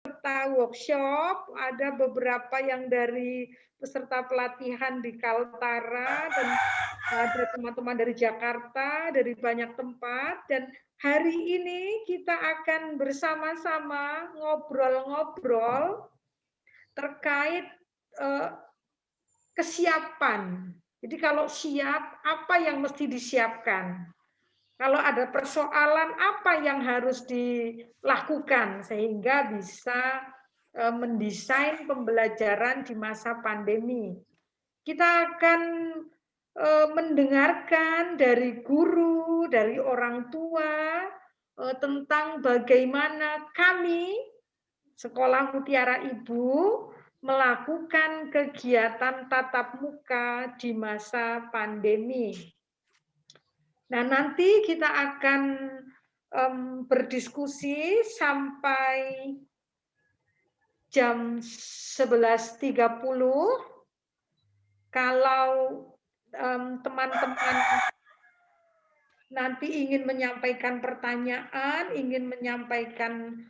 peserta workshop, ada beberapa yang dari peserta pelatihan di Kaltara, dan ada teman-teman dari Jakarta, dari banyak tempat, dan hari ini kita akan bersama-sama ngobrol-ngobrol terkait kesiapan. Jadi kalau siap, apa yang mesti disiapkan? Kalau ada persoalan, apa yang harus dilakukan sehingga bisa mendesain pembelajaran di masa pandemi. Kita akan mendengarkan dari guru, dari orang tua, tentang bagaimana kami, Sekolah Mutiara Ibu, melakukan kegiatan tatap muka di masa pandemi. Nah, nanti kita akan berdiskusi sampai jam 11.30. Kalau teman-teman nanti ingin menyampaikan pertanyaan, ingin menyampaikan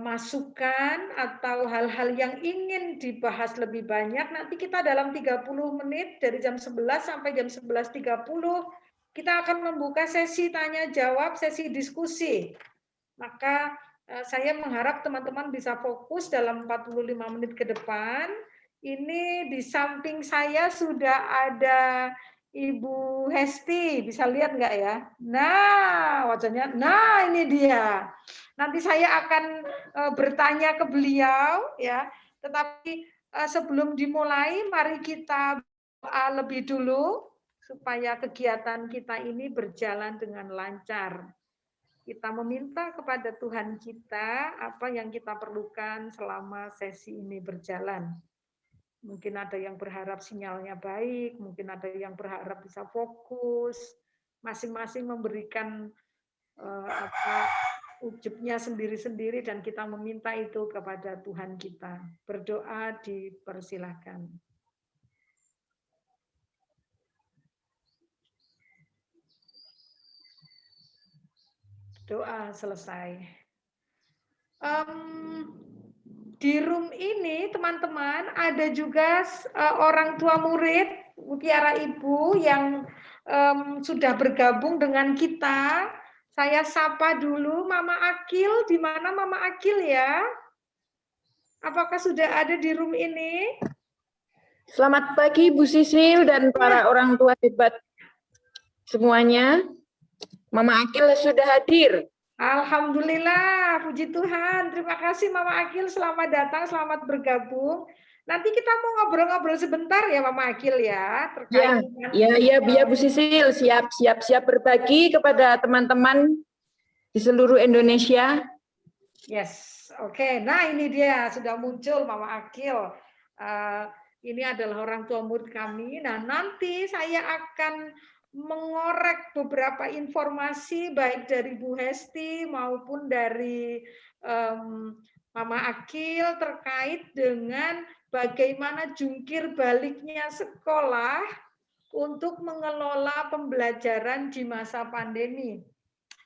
masukan atau hal-hal yang ingin dibahas lebih banyak, nanti kita dalam 30 menit dari jam 11 sampai jam 11.30 kita akan membuka sesi tanya jawab, sesi diskusi. Maka saya mengharap teman-teman bisa fokus dalam 45 menit ke depan. Ini di samping saya sudah ada Ibu Hesti, bisa lihat nggak ya? Nah, wajahnya, nah ini dia. Nanti saya akan bertanya ke beliau, ya. Tetapi sebelum dimulai, mari kita doa lebih dulu supaya kegiatan kita ini berjalan dengan lancar. Kita meminta kepada Tuhan kita apa yang kita perlukan selama sesi ini berjalan. Mungkin ada yang berharap sinyalnya baik, mungkin ada yang berharap bisa fokus, masing-masing memberikan ujubnya sendiri-sendiri, dan kita meminta itu kepada Tuhan kita. Berdoa dipersilahkan. Doa selesai. Di room ini teman-teman ada juga orang tua murid Mutiara Ibu yang sudah bergabung dengan kita. Saya sapa dulu Mama Akil. Di mana Mama Akil ya? Apakah sudah ada di room ini? Selamat pagi Bu Sisil dan para orang tua hebat semuanya. Mama Akil sudah hadir. Alhamdulillah, puji Tuhan. Terima kasih Mama Akil, selamat datang, selamat bergabung. Nanti kita mau ngobrol-ngobrol sebentar ya Mama Akil ya, terkait ya Bu Sisil, siap berbagi kepada teman-teman di seluruh Indonesia. Yes, oke. Nah ini dia sudah muncul Mama Akil. Ini adalah orang tua murid kami. Nah nanti saya akan mengorek beberapa informasi baik dari Bu Hesti maupun dari Mama Akil terkait dengan bagaimana jungkir baliknya sekolah untuk mengelola pembelajaran di masa pandemi.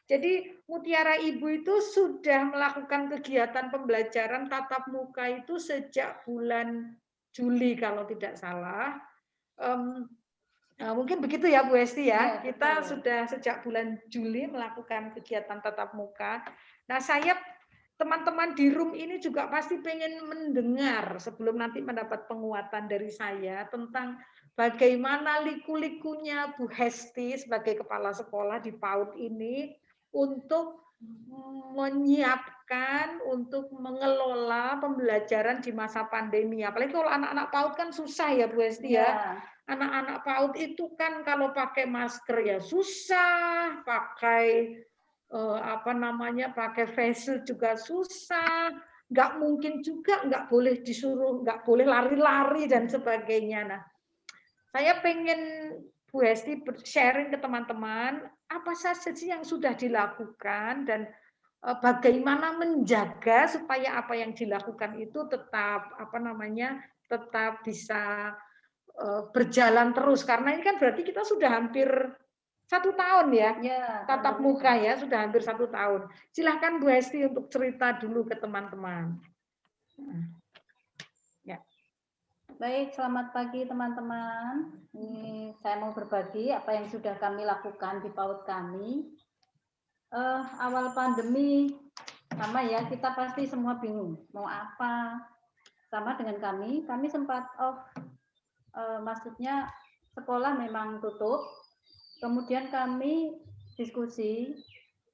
Jadi Mutiara Ibu itu sudah melakukan kegiatan pembelajaran tatap muka itu sejak bulan Juli kalau tidak salah. Mungkin begitu ya Bu Hesti ya. Kita sudah sejak bulan Juli melakukan kegiatan tatap muka. Nah saya, teman-teman di room ini juga pasti pengen mendengar sebelum nanti mendapat penguatan dari saya tentang bagaimana liku-likunya Bu Hesti sebagai kepala sekolah di PAUD ini untuk menyiapkan, untuk mengelola pembelajaran di masa pandemi. Apalagi kalau anak-anak PAUD kan susah ya Bu Hesti ya. Anak-anak PAUD itu kan kalau pakai masker ya susah, pakai pakai face shield juga susah, nggak mungkin juga, nggak boleh disuruh, nggak boleh lari-lari dan sebagainya. Nah, saya pengen Bu Hesti sharing ke teman-teman apa saja sih yang sudah dilakukan dan bagaimana menjaga supaya apa yang dilakukan itu tetap tetap bisa berjalan terus, karena ini kan berarti kita sudah hampir 1 tahun ya tatap muka ya, sudah hampir 1 tahun. Silahkan Bu Hesti untuk cerita dulu ke teman-teman. Ya. Baik, selamat pagi teman-teman. Ini saya mau berbagi apa yang sudah kami lakukan di PAUD kami. Awal pandemi, sama ya, kita pasti semua bingung mau apa. Sama dengan kami sempat off, maksudnya sekolah memang tutup. Kemudian kami diskusi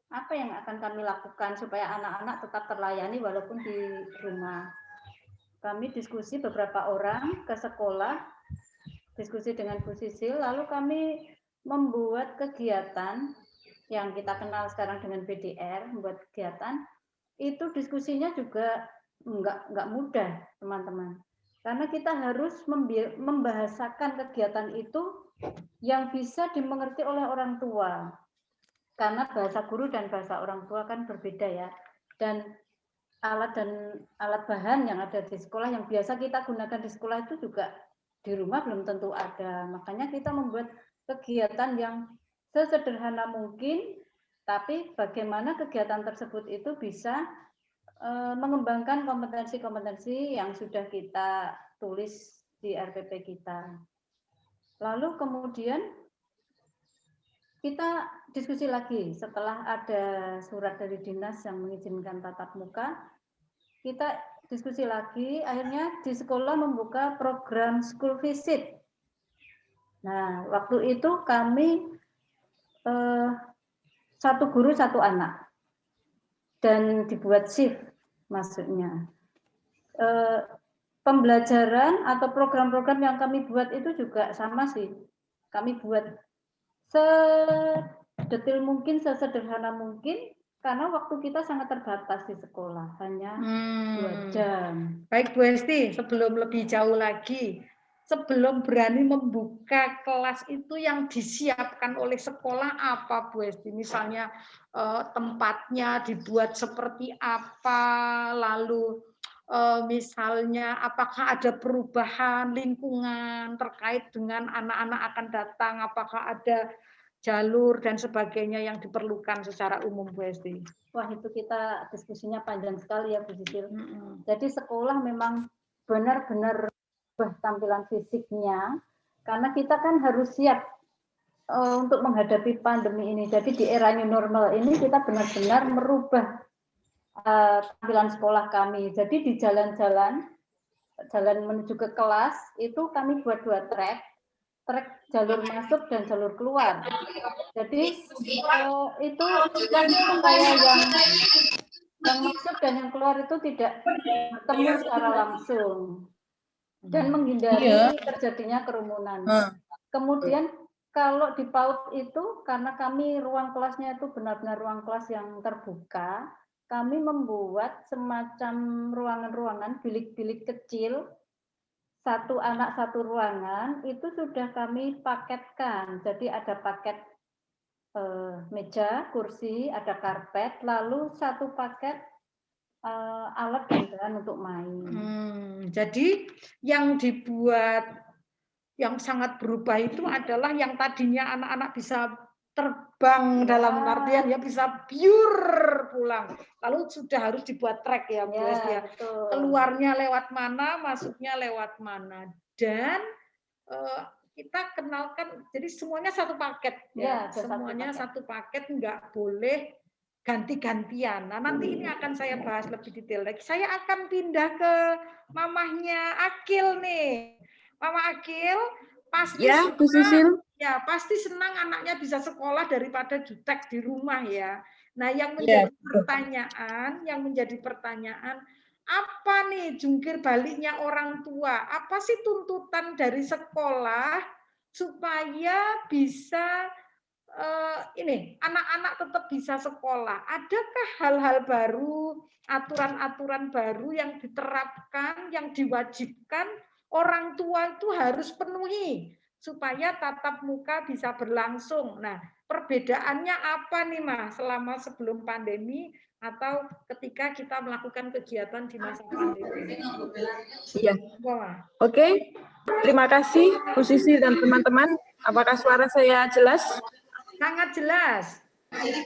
apa yang akan kami lakukan supaya anak-anak tetap terlayani walaupun di rumah. Kami diskusi beberapa orang ke sekolah, diskusi dengan Bu Sisil, lalu kami membuat kegiatan yang kita kenal sekarang dengan BDR, membuat kegiatan, itu diskusinya juga nggak mudah, teman-teman. Karena kita harus membahasakan kegiatan itu yang bisa dimengerti oleh orang tua. Karena bahasa guru dan bahasa orang tua kan berbeda ya. Dan alat bahan yang ada di sekolah yang biasa kita gunakan di sekolah itu juga di rumah belum tentu ada. Makanya kita membuat kegiatan yang sesederhana mungkin, tapi bagaimana kegiatan tersebut itu bisa mengembangkan kompetensi-kompetensi yang sudah kita tulis di RPP kita. Lalu kemudian kita diskusi lagi setelah ada surat dari dinas yang mengizinkan tatap muka. Kita diskusi lagi, akhirnya di sekolah membuka program school visit. Nah, waktu itu kami satu guru satu anak dan dibuat shift, maksudnya. Pembelajaran atau program-program yang kami buat itu juga sama sih. Kami buat sedetil mungkin, sesederhana mungkin. Karena waktu kita sangat terbatas di sekolah, hanya 2 jam. Baik Bu Esti, sebelum lebih jauh lagi, sebelum berani membuka kelas itu yang disiapkan oleh sekolah apa Bu Esti? Misalnya tempatnya dibuat seperti apa, lalu misalnya apakah ada perubahan lingkungan terkait dengan anak-anak akan datang, apakah ada jalur dan sebagainya yang diperlukan secara umum Bu Esti? Wah, itu kita diskusinya panjang sekali ya Bu Sisil. Jadi sekolah memang benar-benar tampilan fisiknya, karena kita kan harus siap untuk menghadapi pandemi ini. Jadi di era new normal ini kita benar-benar merubah tampilan sekolah kami. Jadi di jalan menuju ke kelas itu kami buat 2 trek jalur masuk dan jalur keluar. Jadi itu supaya yang masuk dan yang keluar itu tidak bertemu secara langsung dan menghindari terjadinya kerumunan. Kemudian kalau di PAUD itu karena kami ruang kelasnya itu benar-benar ruang kelas yang terbuka, kami membuat semacam ruangan-ruangan, bilik-bilik kecil. 1 anak 1 ruangan itu sudah kami paketkan. Jadi ada paket meja, kursi, ada karpet, lalu 1 paket alat dan bahan untuk main. Jadi yang dibuat yang sangat berubah itu adalah yang tadinya anak-anak bisa terbang dalam artian ya bisa pure pulang. Lalu sudah harus dibuat trek ya, Bu Esti ya. Keluarnya lewat mana, masuknya lewat mana. Dan kita kenalkan, jadi semuanya satu paket ya. Semuanya satu paket, nggak boleh ganti-gantian. Nah, nanti ini akan saya bahas lebih detail lagi. Saya akan pindah ke mamahnya Akil nih. Mama Akil, pasti ya, Bu Sisil. Ya, pasti senang anaknya bisa sekolah daripada jutek di rumah ya. Nah, yang menjadi pertanyaan, apa nih jungkir baliknya orang tua? Apa sih tuntutan dari sekolah supaya bisa anak-anak tetap bisa sekolah? Adakah hal-hal baru, aturan-aturan baru yang diterapkan, yang diwajibkan orang tua itu harus penuhi supaya tatap muka bisa berlangsung? Nah, perbedaannya apa nih Mas selama sebelum pandemi atau ketika kita melakukan kegiatan di masa pandemi? Iya. Oke. Terima kasih Bu Sisil dan teman-teman. Apakah suara saya jelas? Sangat jelas.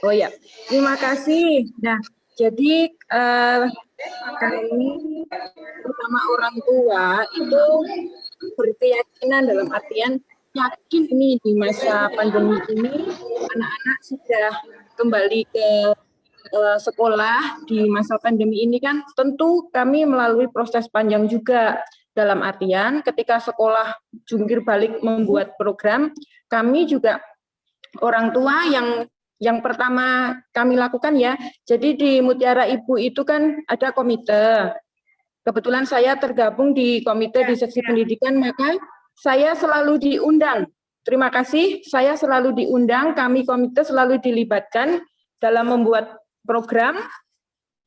Oh ya, terima kasih. Nah, jadi kami sama orang tua itu berkeyakinan dalam artian yakin nih di masa pandemi ini anak-anak sudah kembali ke sekolah di masa pandemi ini kan tentu kami melalui proses panjang juga dalam artian ketika sekolah jungkir balik membuat program kami juga orang tua yang pertama kami lakukan ya jadi di Mutiara Ibu itu kan ada komite. Kebetulan saya tergabung di komite di seksi pendidikan, maka saya selalu diundang. Terima kasih, saya selalu diundang, kami komite selalu dilibatkan dalam membuat program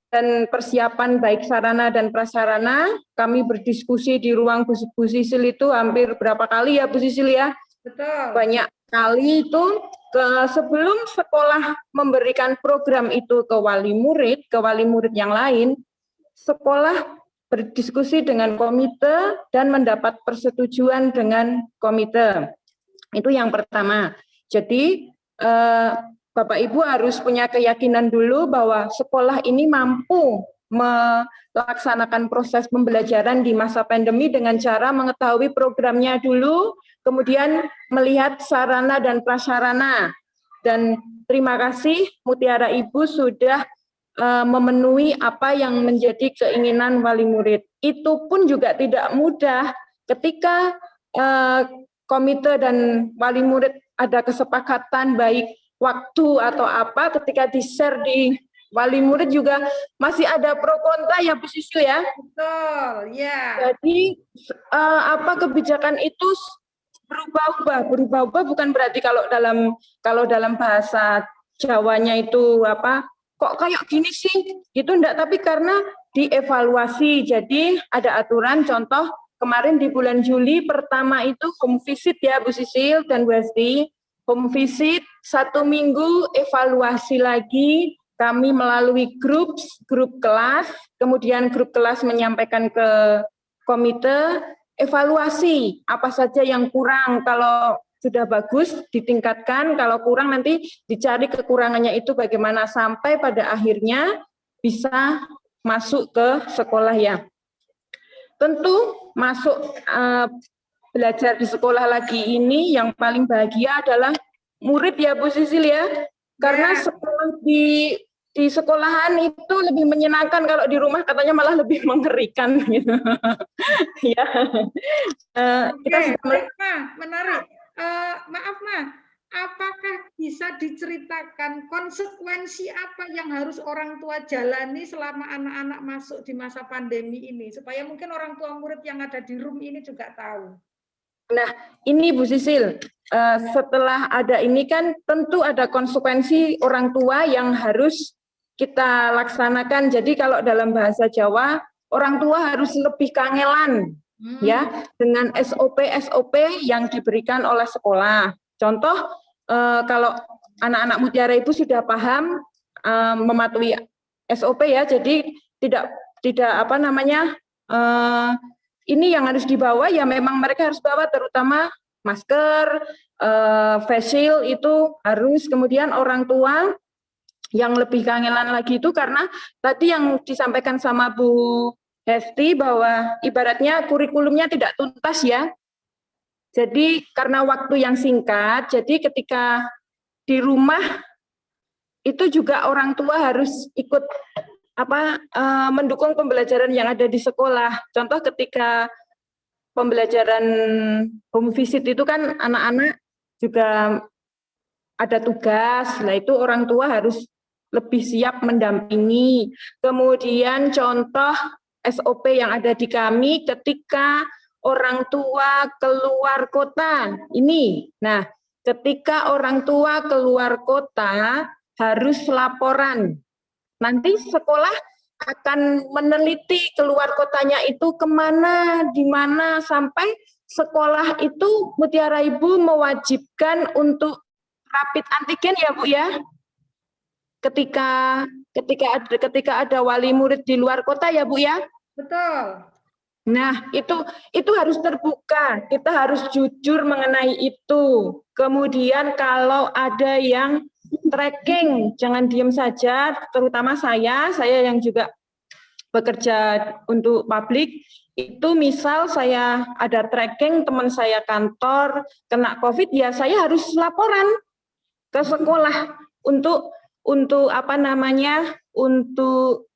dan persiapan baik sarana dan prasarana. Kami berdiskusi di ruang Bu Sisil itu hampir berapa kali ya Bu Sisil ya? Betul. Banyak kali itu sebelum sekolah memberikan program itu ke wali murid yang lain, sekolah berdiskusi dengan komite dan mendapat persetujuan dengan komite. Itu yang pertama. Jadi Bapak Ibu harus punya keyakinan dulu bahwa sekolah ini mampu melaksanakan proses pembelajaran di masa pandemi dengan cara mengetahui programnya dulu, kemudian melihat sarana dan prasarana. Dan terima kasih Mutiara Ibu sudah memenuhi apa yang menjadi keinginan wali murid. Itu pun juga tidak mudah ketika komite dan wali murid ada kesepakatan baik waktu atau apa ketika di-share di wali murid juga masih ada pro kontra ya Bu Sisil ya. Betul, ya. Jadi kebijakan itu berubah-ubah bukan berarti kalau dalam bahasa Jawanya itu kok kayak gini sih gitu enggak, tapi karena dievaluasi. Jadi ada aturan, contoh kemarin di bulan Juli pertama itu home visit ya Bu Sisil dan Bu Hesti, home visit 1 minggu, evaluasi lagi kami melalui grup kelas, kemudian grup kelas menyampaikan ke komite, evaluasi apa saja yang kurang, kalau sudah bagus ditingkatkan, kalau kurang nanti dicari kekurangannya itu bagaimana sampai pada akhirnya bisa masuk ke sekolah ya. Tentu masuk belajar di sekolah lagi ini yang paling bahagia adalah murid ya Bu Sisil ya, karena sekolah di sekolahan itu lebih menyenangkan, kalau di rumah katanya malah lebih mengerikan gitu. Ya. Kita baik, Ma, menarik. Maaf Ma, apakah bisa diceritakan konsekuensi apa yang harus orang tua jalani selama anak-anak masuk di masa pandemi ini, supaya mungkin orang tua murid yang ada di room ini juga tahu? Nah, ini Bu Sisil, setelah ada ini kan tentu ada konsekuensi orang tua yang harus kita laksanakan. Jadi kalau dalam bahasa Jawa, orang tua harus lebih kangelan ya dengan SOP yang diberikan oleh sekolah. Contoh kalau anak-anak Mutiara Ibu sudah paham mematuhi SOP ya, jadi tidak ini yang harus dibawa ya memang mereka harus bawa, terutama masker, face shield itu harus. Kemudian orang tua yang lebih kangenan lagi itu karena tadi yang disampaikan sama Bu Hesti bahwa ibaratnya kurikulumnya tidak tuntas ya. Jadi karena waktu yang singkat, jadi ketika di rumah itu juga orang tua harus ikut mendukung pembelajaran yang ada di sekolah. Contoh ketika pembelajaran home visit itu kan anak-anak juga ada tugas, nah itu orang tua harus lebih siap mendampingi. Kemudian contoh SOP yang ada di kami ketika orang tua keluar kota ini. Nah, ketika orang tua keluar kota harus laporan. Nanti sekolah akan meneliti keluar kotanya itu kemana, di mana, sampai sekolah itu Mutiara Ibu mewajibkan untuk rapid antigen ya Bu ya. Ketika ada wali murid di luar kota ya Bu ya. Betul. Nah, itu harus terbuka. Kita harus jujur mengenai itu. Kemudian kalau ada yang tracking, jangan diem saja, terutama saya yang juga bekerja untuk publik, itu misal saya ada tracking teman saya kantor kena COVID, ya saya harus laporan ke sekolah untuk apa namanya, untuk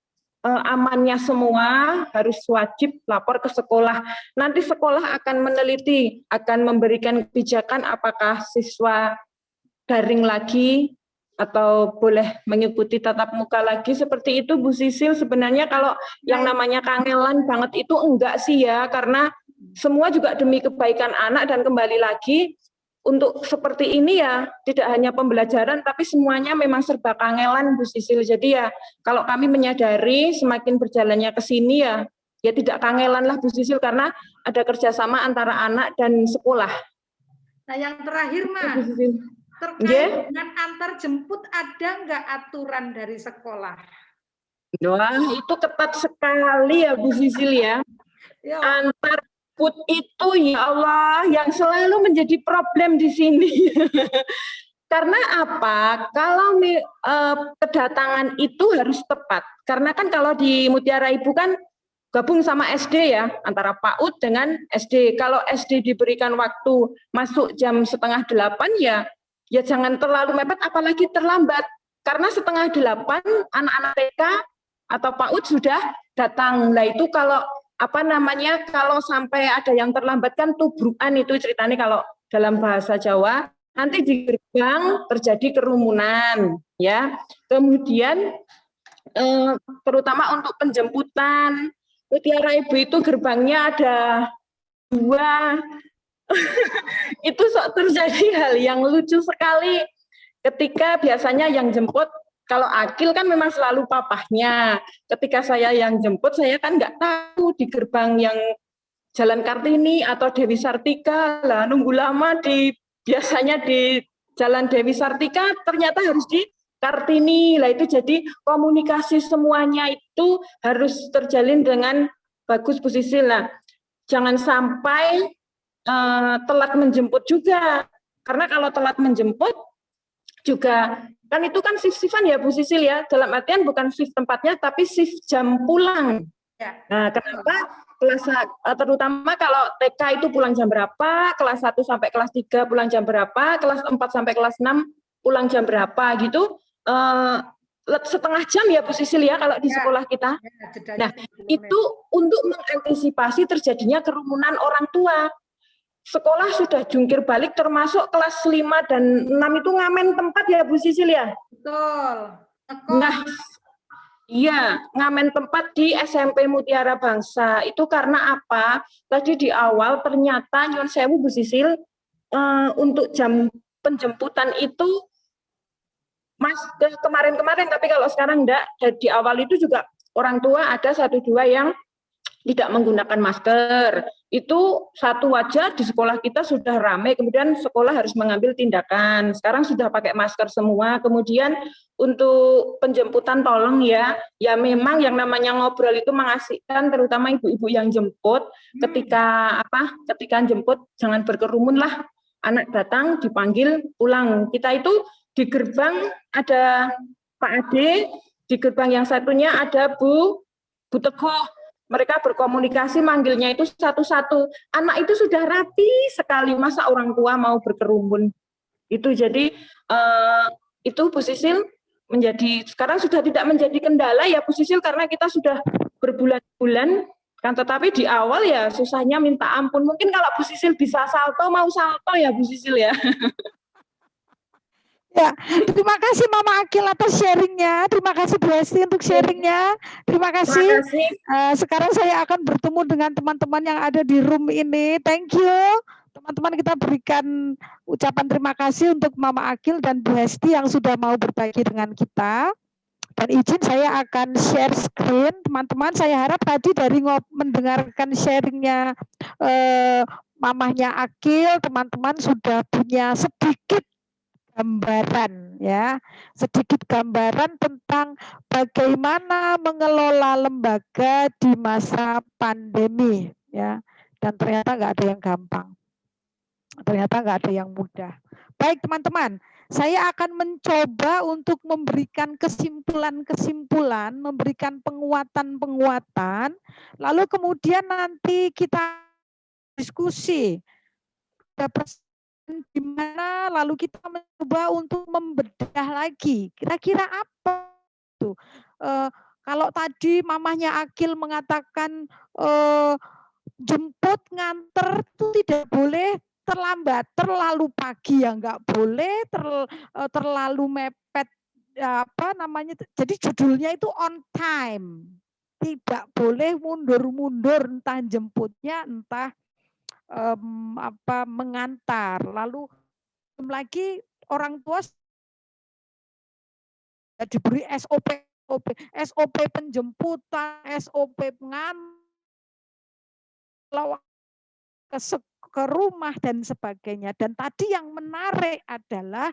amannya semua harus wajib lapor ke sekolah. Nanti sekolah akan meneliti, akan memberikan kebijakan apakah siswa daring lagi atau boleh mengikuti tatap muka lagi, seperti itu Bu Sisil. Sebenarnya kalau yang namanya kangelan banget itu enggak sih ya, karena semua juga demi kebaikan anak, dan kembali lagi untuk seperti ini ya tidak hanya pembelajaran tapi semuanya memang serba kangelan Bu Sisil. Jadi ya kalau kami menyadari semakin berjalannya ke sini ya tidak kangelan lah Bu Sisil, karena ada kerjasama antara anak dan sekolah. Nah yang terakhir Mas, terkait dengan antar jemput, ada nggak aturan dari sekolah? Wah, itu ketat sekali ya Bu Sisil ya. Antar jemput itu ya Allah yang selalu menjadi problem di sini. Karena apa? Kalau kedatangan itu harus tepat. Karena kan kalau di Mutiara Ibu kan gabung sama SD ya, antara PAUD dengan SD. Kalau SD diberikan waktu masuk jam 7:30 ya jangan terlalu mepet, apalagi terlambat. Karena 7:30 anak-anak TK atau PAUD sudah datang. Nah itu kalau apa namanya, kalau sampai ada yang terlambat kan tubrukan itu ceritanya kalau dalam bahasa Jawa. Nanti di gerbang terjadi kerumunan, ya. Kemudian terutama untuk penjemputan, Mutiara Ibu itu gerbangnya ada 2. Itu terjadi hal yang lucu sekali ketika biasanya yang jemput, kalau Akil kan memang selalu papahnya. Ketika saya yang jemput, saya kan nggak tahu di gerbang yang Jalan Kartini atau Dewi Sartika, lah nunggu lama biasanya di Jalan Dewi Sartika, ternyata harus di Kartini. Lah itu jadi komunikasi semuanya itu harus terjalin dengan bagus Bu Sisil. Nah, jangan sampai telat menjemput juga. Karena kalau telat menjemput juga kan itu kan shift-shiftan ya Bu Sisil ya. Dalam artian bukan shift tempatnya tapi shift jam pulang. Nah, kenapa? Terutama kalau TK itu pulang jam berapa, kelas 1 sampai kelas 3 pulang jam berapa, kelas 4 sampai kelas 6 pulang jam berapa gitu, setengah jam ya Bu Sisil ya kalau di sekolah kita. Nah itu untuk mengantisipasi terjadinya kerumunan orang tua. Sekolah sudah jungkir balik termasuk kelas 5 dan 6 itu ngamen tempat ya Bu Sisil ya? Betul. Nah, iya, ngamen tempat di SMP Mutiara Bangsa. Itu karena apa? Tadi di awal ternyata nyuwun sewu Bu Sisil, untuk jam penjemputan itu Mas kemarin-kemarin, tapi kalau sekarang enggak. Di awal itu juga orang tua ada 1-2 yang tidak menggunakan masker. Itu satu wajah di sekolah kita sudah ramai, kemudian sekolah harus mengambil tindakan. Sekarang sudah pakai masker semua. Kemudian untuk penjemputan tolong ya memang yang namanya ngobrol itu mengasihkan, terutama ibu-ibu yang jemput. Ketika jemput jangan berkerumun lah. Anak datang dipanggil pulang. Kita itu di gerbang ada Pak Ade, di gerbang yang satunya ada Bu Teguh. Mereka berkomunikasi manggilnya itu satu-satu. Anak itu sudah rapi sekali, masa orang tua mau berkerumun. Itu jadi itu Bu Sisil sekarang sudah tidak menjadi kendala ya Bu Sisil, karena kita sudah berbulan-bulan kan, tetapi di awal ya susahnya minta ampun. Mungkin kalau Bu Sisil bisa salto, mau salto ya Bu Sisil ya. Ya, terima kasih Mama Akil atas sharingnya. Terima kasih Bu Hesti untuk sharingnya. Terima kasih. Sekarang saya akan bertemu dengan teman-teman yang ada di room ini. Thank you. Teman-teman, kita berikan ucapan terima kasih untuk Mama Akil dan Bu Hesti yang sudah mau berbagi dengan kita. Dan izin saya akan share screen. Teman-teman, saya harap tadi dari mendengarkan sharingnya mamahnya Akil, teman-teman sudah punya sedikit gambaran ya, sedikit gambaran tentang bagaimana mengelola lembaga di masa pandemi ya. Dan ternyata nggak ada yang gampang, ternyata nggak ada yang mudah. Baik teman-teman, Saya akan mencoba untuk memberikan kesimpulan-kesimpulan, memberikan penguatan-penguatan, lalu kemudian nanti kita diskusi. Di mana lalu kita mencoba untuk membedah lagi. Kira-kira apa itu? Kalau tadi mamahnya Akil mengatakan jemput nganter itu tidak boleh terlambat, terlalu pagi ya nggak boleh, terlalu mepet apa namanya. Jadi judulnya itu on time. Tidak boleh mundur-mundur entah jemputnya entah mengantar. Lalu belum lagi orang tua diberi SOP penjemputan, SOP pengantar ke rumah dan sebagainya. Dan tadi yang menarik adalah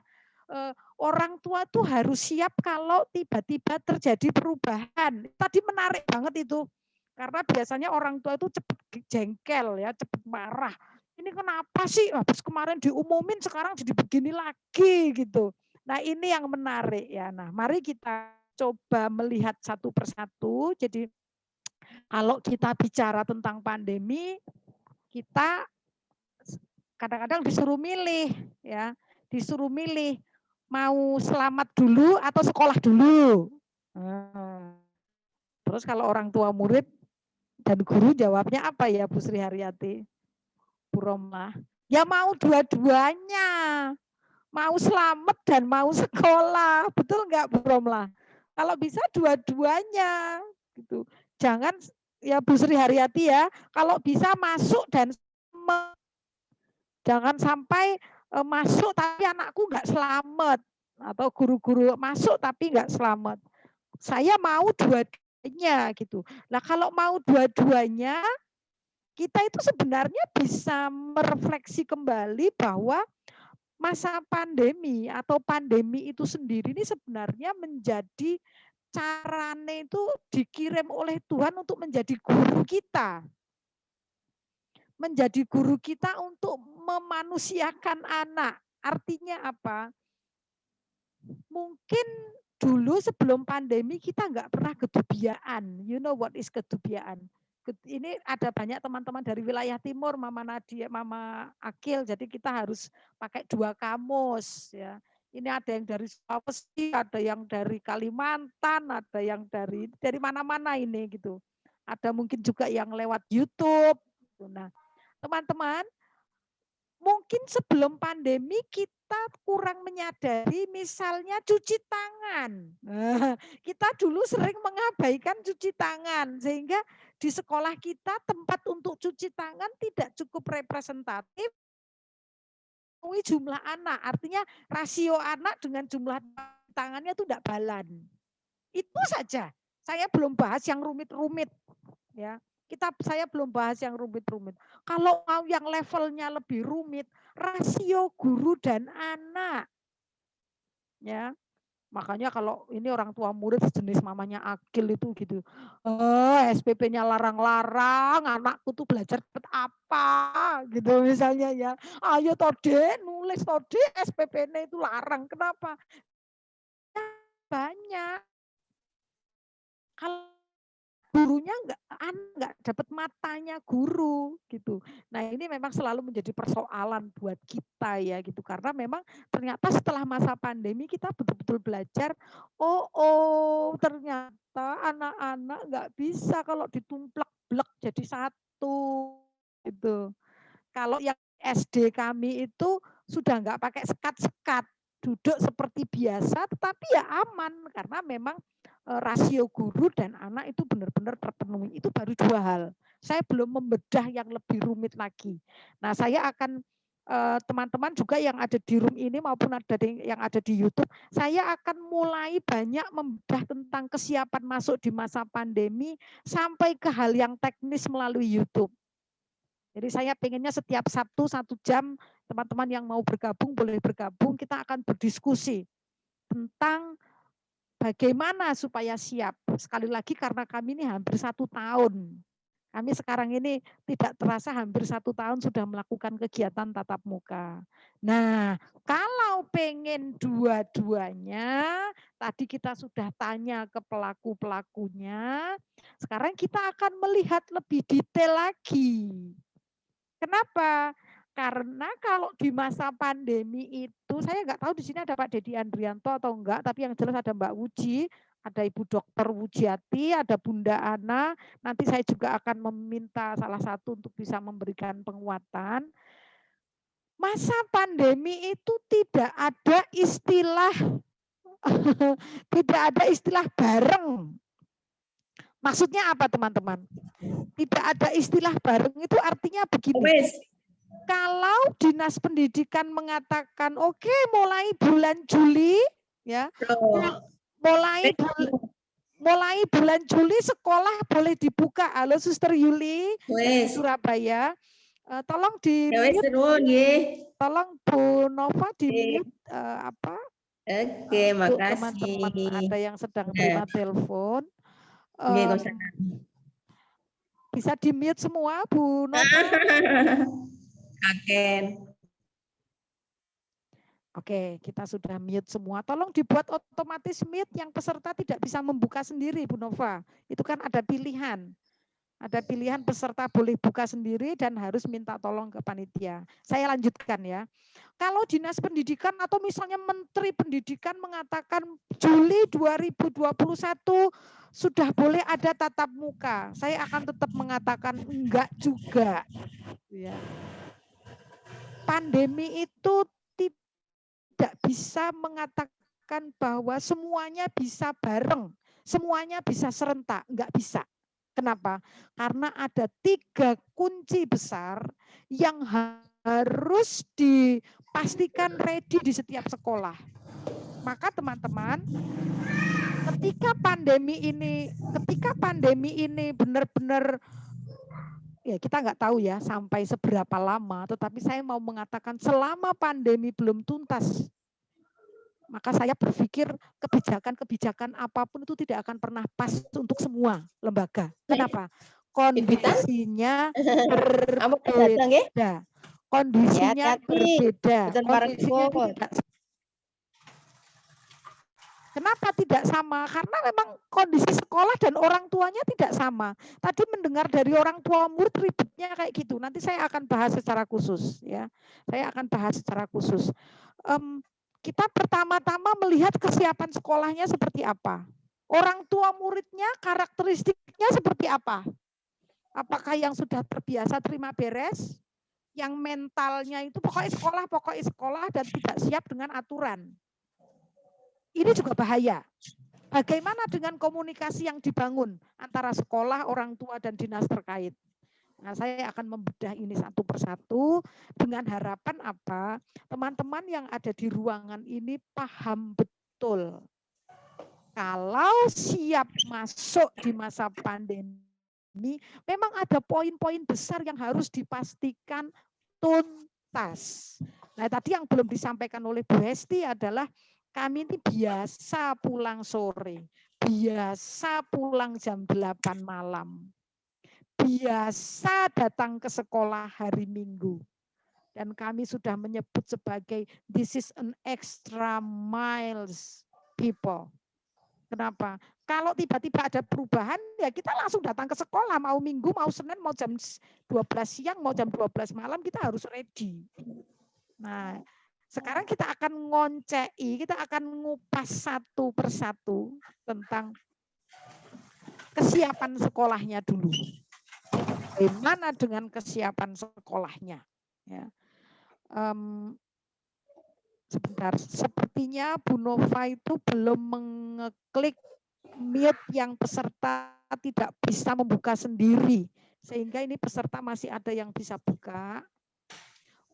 orang tua tuh harus siap kalau tiba-tiba terjadi perubahan. Tadi menarik banget itu. Karena biasanya orang tua itu cepat jengkel ya, cepat marah. Ini kenapa sih? Habis kemarin diumumin sekarang jadi begini lagi gitu. Nah, ini yang menarik ya. Nah, mari kita coba melihat satu persatu. Jadi kalau kita bicara tentang pandemi, kita kadang-kadang disuruh milih ya, disuruh milih mau selamat dulu atau sekolah dulu. Terus kalau orang tua murid dan guru jawabnya apa ya Bu Sri Haryati? Bu Romlah. Ya mau dua-duanya. Mau selamat dan mau sekolah. Betul enggak Bu Romlah? Kalau bisa dua-duanya gitu. Jangan ya Bu Sri Haryati ya, kalau bisa masuk dan jangan sampai masuk tapi anakku enggak selamat atau guru-guru masuk tapi enggak selamat. Saya mau dua-duanya gitu. Nah, kalau mau dua-duanya, kita itu sebenarnya bisa merefleksi kembali bahwa masa pandemi atau pandemi itu sendiri ini sebenarnya menjadi caranya itu dikirim oleh Tuhan untuk menjadi guru kita. Menjadi guru kita untuk memanusiakan anak. Artinya apa? Mungkin dulu sebelum pandemi kita nggak pernah kedubiaan. You know what is kedubiaan? Ini ada banyak teman-teman dari wilayah timur, Mama Nadia, Mama Akil, jadi kita harus pakai 2 kamus ya. Ini ada yang dari Sulawesi, ada yang dari Kalimantan, ada yang dari mana-mana ini gitu. Ada mungkin juga yang lewat YouTube. Nah, teman-teman, mungkin sebelum pandemi kita kurang menyadari misalnya cuci tangan. Kita dulu sering mengabaikan cuci tangan sehingga di sekolah kita tempat untuk cuci tangan tidak cukup representatif jumlah anak. Artinya rasio anak dengan jumlah tangannya itu tidak balan. Itu saja. Saya belum bahas yang rumit-rumit ya. Saya belum bahas yang rumit-rumit. Kalau mau yang levelnya lebih rumit, rasio guru dan anak. Ya. Makanya kalau ini orang tua murid sejenis mamanya Akil itu gitu. SPP-nya larang-larang, anakku tuh belajar apa gitu misalnya ya. Ayo Tode, nulis Tode, SPP-nya itu larang. Kenapa? Banyak. Kalau gurunya nggak dapat matanya guru gitu. Nah, ini memang selalu menjadi persoalan buat kita ya gitu, karena memang ternyata setelah masa pandemi kita betul-betul belajar ternyata anak-anak nggak bisa kalau ditumplek-blek jadi satu gitu. Kalau yang SD kami itu sudah nggak pakai sekat-sekat, duduk seperti biasa tetapi ya aman karena memang rasio guru dan anak itu benar-benar terpenuhi. Itu baru 2 hal. Saya belum membedah yang lebih rumit lagi. Nah, saya akan teman-teman juga yang ada di room ini maupun ada yang ada di YouTube, saya akan mulai banyak membedah tentang kesiapan masuk di masa pandemi sampai ke hal yang teknis melalui YouTube. Jadi saya pengennya setiap Sabtu 1 jam, teman-teman yang mau bergabung boleh bergabung, kita akan berdiskusi tentang bagaimana supaya siap. Sekali lagi karena kami ini hampir 1 tahun. Kami sekarang ini tidak terasa hampir 1 tahun sudah melakukan kegiatan tatap muka. Nah, kalau pengen dua-duanya, tadi kita sudah tanya ke pelaku-pelakunya, sekarang kita akan melihat lebih detail lagi. Kenapa? Karena kalau di masa pandemi itu, saya nggak tahu di sini ada Pak Dedi Andrianto atau enggak, tapi yang jelas ada Mbak Wuji, ada Ibu Dokter Wujiati, ada Bunda Ana. Nanti saya juga akan meminta salah satu untuk bisa memberikan penguatan. Masa pandemi itu tidak ada istilah tidak ada istilah bareng. Maksudnya apa teman-teman? Tidak ada istilah bareng itu artinya begini. Kalau Dinas Pendidikan mengatakan oke, mulai bulan Juli ya. Mulai bulan Juli sekolah boleh dibuka. Halo Suster Yuli dari Surabaya. Tolong di tolong Bu Nova di mute Oke, makasih. Teman-teman ada yang sedang terima telepon. Bisa di mute semua Bu Nova. Oke, kita sudah mute semua. Tolong dibuat otomatis mute yang peserta tidak bisa membuka sendiri, Bu Nova. Itu kan ada pilihan. Ada pilihan peserta boleh buka sendiri dan harus minta tolong ke panitia. Saya lanjutkan ya. Kalau Dinas Pendidikan atau misalnya Menteri Pendidikan mengatakan Juli 2021 sudah boleh ada tatap muka, saya akan tetap mengatakan enggak juga. Ya. Pandemi itu tidak bisa mengatakan bahwa semuanya bisa bareng, semuanya bisa serentak, enggak bisa. Kenapa? Karena ada 3 kunci besar yang harus dipastikan ready di setiap sekolah. Maka teman-teman, ketika pandemi ini benar-benar ya kita nggak tahu ya sampai seberapa lama, tetapi saya mau mengatakan selama pandemi belum tuntas, maka saya berpikir kebijakan-kebijakan apapun itu tidak akan pernah pas untuk semua lembaga. Kenapa? Kondisinya berbeda. Kondisinya berbeda. Kondisinya tidak. Kenapa tidak sama? Karena memang kondisi sekolah dan orang tuanya tidak sama. Tadi mendengar dari orang tua murid ribetnya kayak gitu. Nanti saya akan bahas secara khusus ya. Saya akan bahas secara khusus. Kita pertama-tama melihat kesiapan sekolahnya seperti apa. Orang tua muridnya karakteristiknya seperti apa. Apakah yang sudah terbiasa terima beres, yang mentalnya itu pokoknya sekolah dan tidak siap dengan aturan. Ini juga bahaya. Bagaimana dengan komunikasi yang dibangun antara sekolah, orang tua, dan dinas terkait? Nah, saya akan membedah ini satu persatu dengan harapan apa? Teman-teman yang ada di ruangan ini paham betul. Kalau siap masuk di masa pandemi, memang ada poin-poin besar yang harus dipastikan tuntas. Nah, tadi yang belum disampaikan oleh Bu Hesti adalah kami ini biasa pulang sore, biasa pulang jam 8 malam. Biasa datang ke sekolah hari Minggu. Dan kami sudah menyebut sebagai this is an extra miles people. Kenapa? Kalau tiba-tiba ada perubahan, ya kita langsung datang ke sekolah. Mau Minggu, mau Senin, mau jam 12 siang, mau jam 12 malam, kita harus ready. Nah, sekarang kita akan ngoncei, kita akan ngupas satu persatu tentang kesiapan sekolahnya dulu. Bagaimana dengan kesiapan sekolahnya? Ya. Sebentar, sepertinya Bu Nova itu belum mengeklik mute yang peserta tidak bisa membuka sendiri. Sehingga ini peserta masih ada yang bisa buka.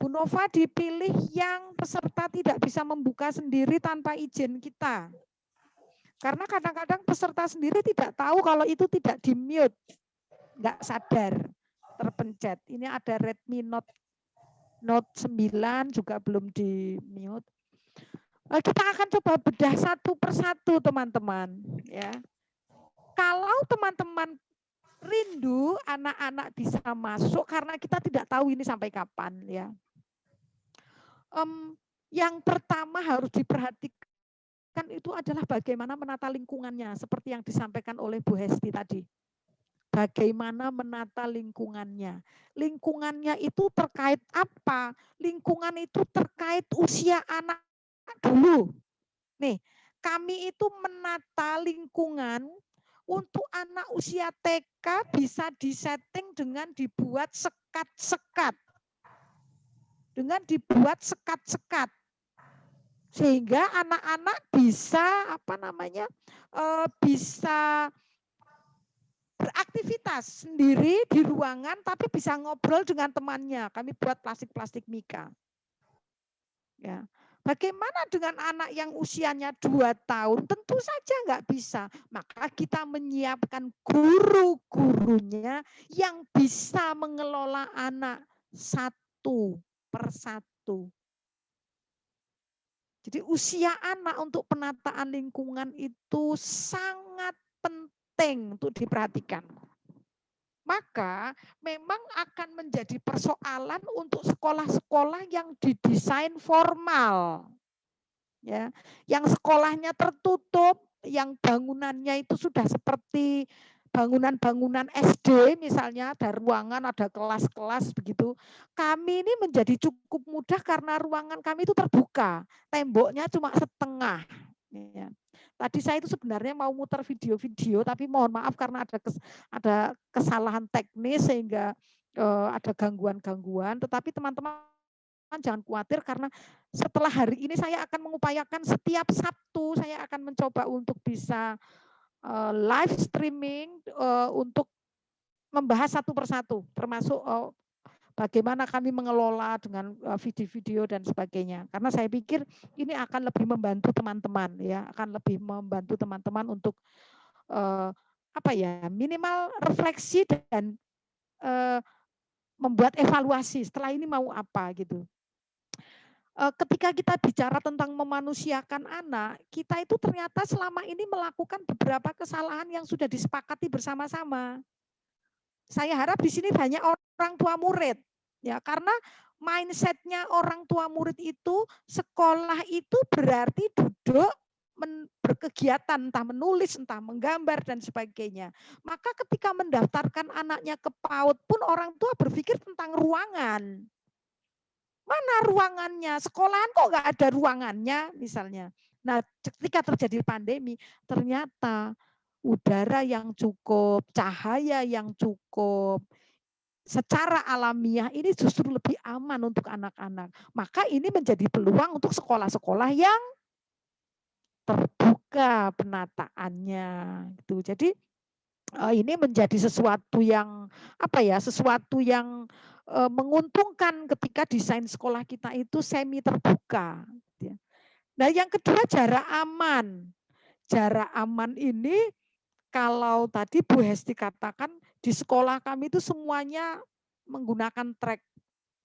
Bu Nova dipilih yang peserta tidak bisa membuka sendiri tanpa izin kita. Karena kadang-kadang peserta sendiri tidak tahu kalau itu tidak di-mute. Nggak sadar, terpencet. Ini ada Redmi Note 9 juga belum di-mute. Kita akan coba bedah satu persatu teman-teman. Ya. Kalau teman-teman rindu anak-anak bisa masuk karena kita tidak tahu ini sampai kapan ya. Yang pertama harus diperhatikan itu adalah bagaimana menata lingkungannya, seperti yang disampaikan oleh Bu Hesti tadi. Bagaimana menata lingkungannya. Lingkungannya itu terkait apa? Lingkungan itu terkait usia anak dulu. Nih, kami itu menata lingkungan untuk anak usia TK bisa disetting dengan dibuat sekat-sekat. Dengan dibuat sekat-sekat. Sehingga anak-anak bisa bisa beraktivitas sendiri di ruangan tapi bisa ngobrol dengan temannya. Kami buat plastik-plastik mika. Ya. Bagaimana dengan anak yang usianya 2 tahun? Tentu saja nggak bisa. Maka kita menyiapkan guru-gurunya yang bisa mengelola anak satu persatu. Jadi usia anak untuk penataan lingkungan itu sangat penting untuk diperhatikan. Maka memang akan menjadi persoalan untuk sekolah-sekolah yang didesain formal. Ya, yang sekolahnya tertutup, yang bangunannya itu sudah seperti bangunan-bangunan SD misalnya, ada ruangan, ada kelas-kelas begitu. Kami ini menjadi cukup mudah karena ruangan kami itu terbuka, temboknya cuma setengah. Ya. Tadi saya itu sebenarnya mau muter video-video, tapi mohon maaf karena ada kesalahan teknis sehingga ada gangguan-gangguan. Tetapi teman-teman jangan khawatir karena setelah hari ini saya akan mengupayakan setiap Sabtu saya akan mencoba untuk bisa live streaming untuk membahas satu persatu, termasuk bagaimana kami mengelola dengan video-video dan sebagainya. Karena saya pikir ini akan lebih membantu teman-teman ya, akan lebih membantu teman-teman untuk minimal refleksi dan membuat evaluasi setelah ini mau apa gitu. Ketika kita bicara tentang memanusiakan anak, kita itu ternyata selama ini melakukan beberapa kesalahan yang sudah disepakati bersama-sama. Saya harap di sini banyak orang tua murid, ya karena mindsetnya orang tua murid itu sekolah itu berarti duduk berkegiatan, entah menulis, entah menggambar dan sebagainya. Maka ketika mendaftarkan anaknya ke PAUD pun orang tua berpikir tentang ruangan. Mana ruangannya? Sekolahan kok nggak ada ruangannya misalnya. Nah, ketika terjadi pandemi, ternyata udara yang cukup, cahaya yang cukup, secara alamiah ini justru lebih aman untuk anak-anak. Maka ini menjadi peluang untuk sekolah-sekolah yang terbuka penataannya. Gitu. Jadi ini menjadi sesuatu yang sesuatu yang menguntungkan ketika desain sekolah kita itu semi terbuka. Nah, yang kedua jarak aman. Jarak aman ini kalau tadi Bu Hesti katakan di sekolah kami itu semuanya menggunakan trek,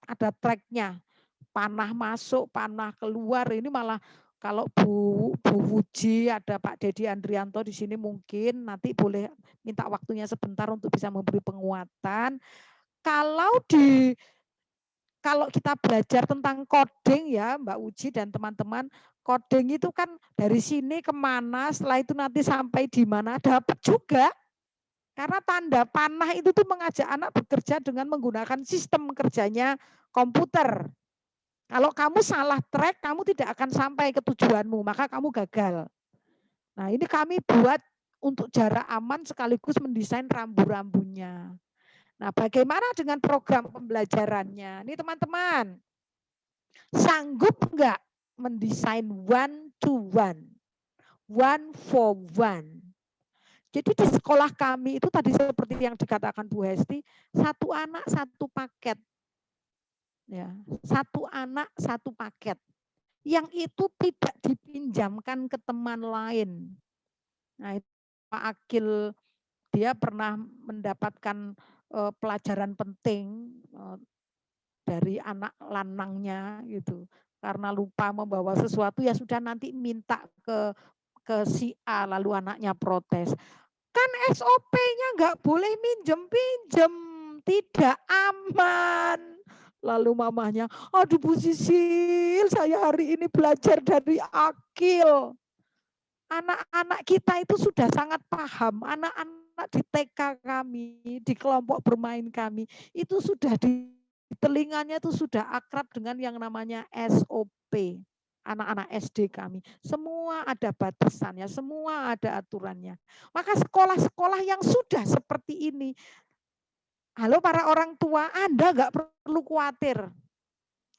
ada treknya, panah masuk, panah keluar. Ini malah kalau Bu Wuji, ada Pak Dedi Andrianto di sini mungkin nanti boleh minta waktunya sebentar untuk bisa memberi penguatan. Kalau kita belajar tentang coding ya Mbak Uji dan teman-teman, coding itu kan dari sini kemana, setelah itu nanti sampai di mana, dapat juga. Karena tanda panah itu tuh mengajak anak bekerja dengan menggunakan sistem kerjanya komputer. Kalau kamu salah track, kamu tidak akan sampai ke tujuanmu, maka kamu gagal. Nah ini kami buat untuk jarak aman sekaligus mendesain rambu-rambunya. Nah, bagaimana dengan program pembelajarannya? Ini teman-teman, sanggup enggak mendesain one to one for one? Jadi di sekolah kami itu tadi seperti yang dikatakan Bu Hesti, satu anak satu paket. Ya, satu anak satu paket. Yang itu tidak dipinjamkan ke teman lain. Nah, Pak Akil dia pernah mendapatkan pelajaran penting dari anak lanangnya gitu. Karena lupa membawa sesuatu ya sudah nanti minta ke si A lalu anaknya protes. Kan SOP-nya nggak boleh minjem-pinjem, tidak aman. Lalu mamahnya, aduh Bu Sisil, saya hari ini belajar dari Akil. Anak-anak kita itu sudah sangat paham, anak-anak di TK kami, di kelompok bermain kami, itu sudah di telinganya itu sudah akrab dengan yang namanya SOP. Anak-anak SD kami, semua ada batasannya, semua ada aturannya. Maka sekolah-sekolah yang sudah seperti ini, halo para orang tua, Anda nggak perlu khawatir.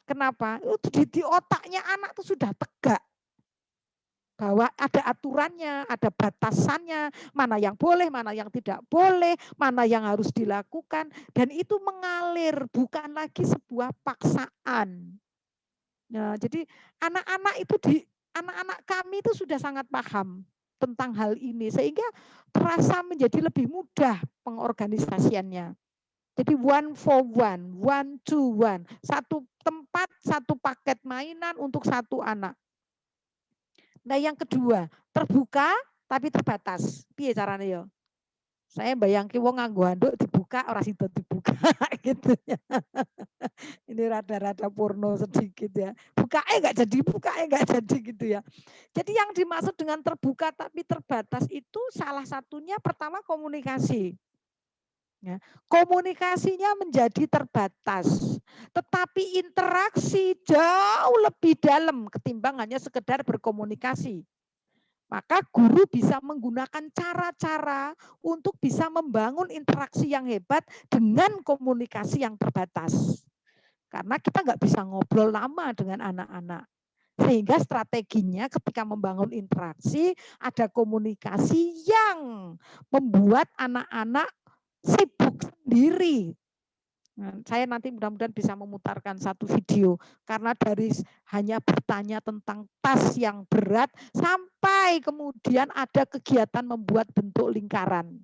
Kenapa? Itu di otaknya anak itu sudah tegak. Bahwa ada aturannya, ada batasannya, mana yang boleh, mana yang tidak boleh, mana yang harus dilakukan. Dan itu mengalir, bukan lagi sebuah paksaan. Nah, jadi anak-anak kami itu sudah sangat paham tentang hal ini sehingga terasa menjadi lebih mudah pengorganisasiannya. Jadi one for one to one, satu tempat, satu paket mainan untuk satu anak. Nah, yang kedua, terbuka tapi terbatas. Piye caranya ya? Saya bayangke wong nganggo handuk dibuka ora sida dibuka gitu ya. Ini rada-rada porno sedikit ya. Bukanya enggak jadi gitu ya. Jadi yang dimaksud dengan terbuka tapi terbatas itu salah satunya pertama komunikasi. Ya, komunikasinya menjadi terbatas, tetapi interaksi jauh lebih dalam ketimbang hanya sekedar berkomunikasi. Maka guru bisa menggunakan cara-cara untuk bisa membangun interaksi yang hebat dengan komunikasi yang terbatas. Karena kita nggak bisa ngobrol lama dengan anak-anak. Sehingga strateginya ketika membangun interaksi, ada komunikasi yang membuat anak-anak sibuk sendiri. Nah, saya nanti mudah-mudahan bisa memutarkan satu video karena dari hanya bertanya tentang tas yang berat sampai kemudian ada kegiatan membuat bentuk lingkaran.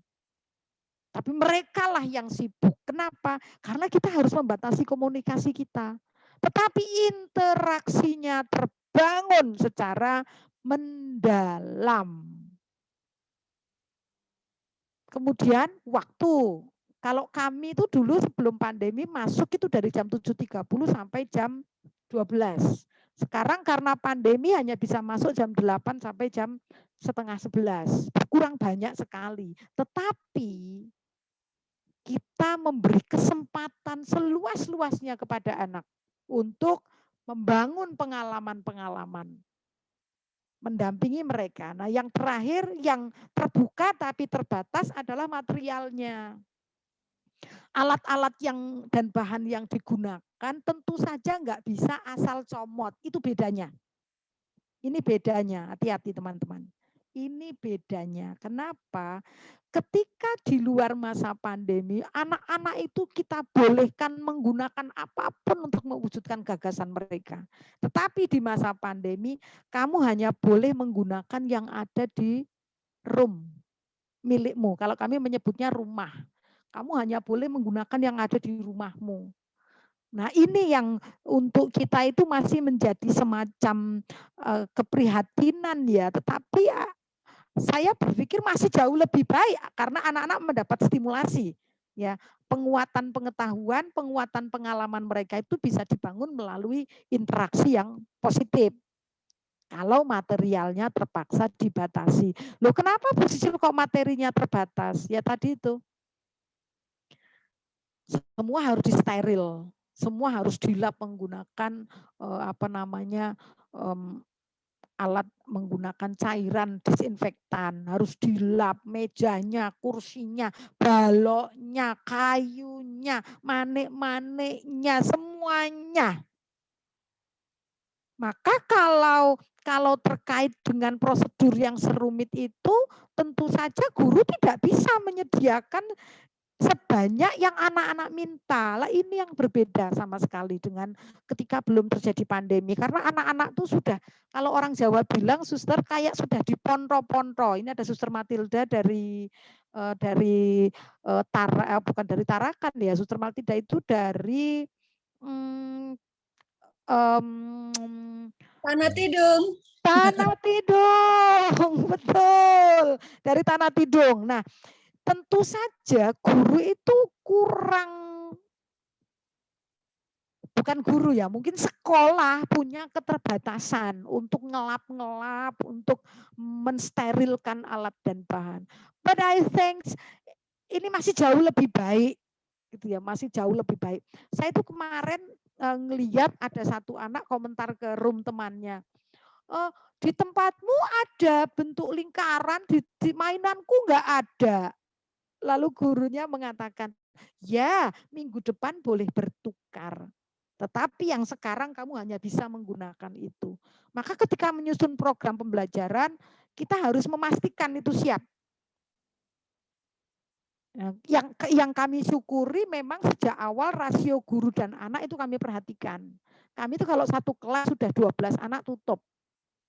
Tapi mereka lah yang sibuk. Kenapa? Karena kita harus membatasi komunikasi kita. Tetapi interaksinya terbangun secara mendalam. Kemudian waktu. Kalau kami itu dulu sebelum pandemi masuk itu dari jam 7.30 sampai jam 12. Sekarang karena pandemi hanya bisa masuk jam 8 sampai jam setengah 11. Kurang banyak sekali. Tetapi kita memberi kesempatan seluas-luasnya kepada anak untuk membangun pengalaman-pengalaman. Mendampingi mereka. Nah, yang terakhir yang terbuka tapi terbatas adalah materialnya. Alat-alat yang dan bahan yang digunakan tentu saja nggak bisa asal comot. Itu bedanya. Ini bedanya. Hati-hati teman-teman. Ini bedanya. Kenapa? Ketika di luar masa pandemi, anak-anak itu kita bolehkan menggunakan apapun untuk mewujudkan gagasan mereka. Tetapi di masa pandemi, kamu hanya boleh menggunakan yang ada di room milikmu. Kalau kami menyebutnya rumah. Kamu hanya boleh menggunakan yang ada di rumahmu. Nah, ini yang untuk kita itu masih menjadi semacam keprihatinan ya. Tetapi ya, saya berpikir masih jauh lebih baik karena anak-anak mendapat stimulasi. Ya, penguatan pengetahuan, penguatan pengalaman mereka itu bisa dibangun melalui interaksi yang positif. Kalau materialnya terpaksa dibatasi. Loh, kenapa Bu Sisil kok materinya terbatas? Ya tadi itu. Semua harus disteril, semua harus dilap menggunakan alat menggunakan cairan disinfektan, harus dilap mejanya, kursinya, baloknya, kayunya, manik-maniknya, semuanya. Maka kalau terkait dengan prosedur yang serumit itu, tentu saja guru tidak bisa menyediakan sebanyak yang anak-anak minta. Lah ini yang berbeda sama sekali dengan ketika belum terjadi pandemi. Karena anak-anak tuh sudah, kalau orang Jawa bilang suster kayak sudah diponto-ponto. Ini ada suster Matilda bukan dari Tarakan ya. Suster Matilda itu dari Tanah Tidung. Tanah Tidung, betul. Dari Tanah Tidung. Nah, tentu saja guru itu bukan guru ya, mungkin sekolah punya keterbatasan untuk ngelap-ngelap, untuk mensterilkan alat dan bahan. But I think ini masih jauh lebih baik, gitu ya, masih jauh lebih baik. Saya itu kemarin ngelihat ada satu anak komentar ke room temannya. Di tempatmu ada bentuk lingkaran, di mainanku nggak ada. Lalu gurunya mengatakan, ya minggu depan boleh bertukar. Tetapi yang sekarang kamu hanya bisa menggunakan itu. Maka ketika menyusun program pembelajaran, kita harus memastikan itu siap. Yang kami syukuri memang sejak awal rasio guru dan anak itu kami perhatikan. Kami itu kalau satu kelas sudah 12 anak tutup.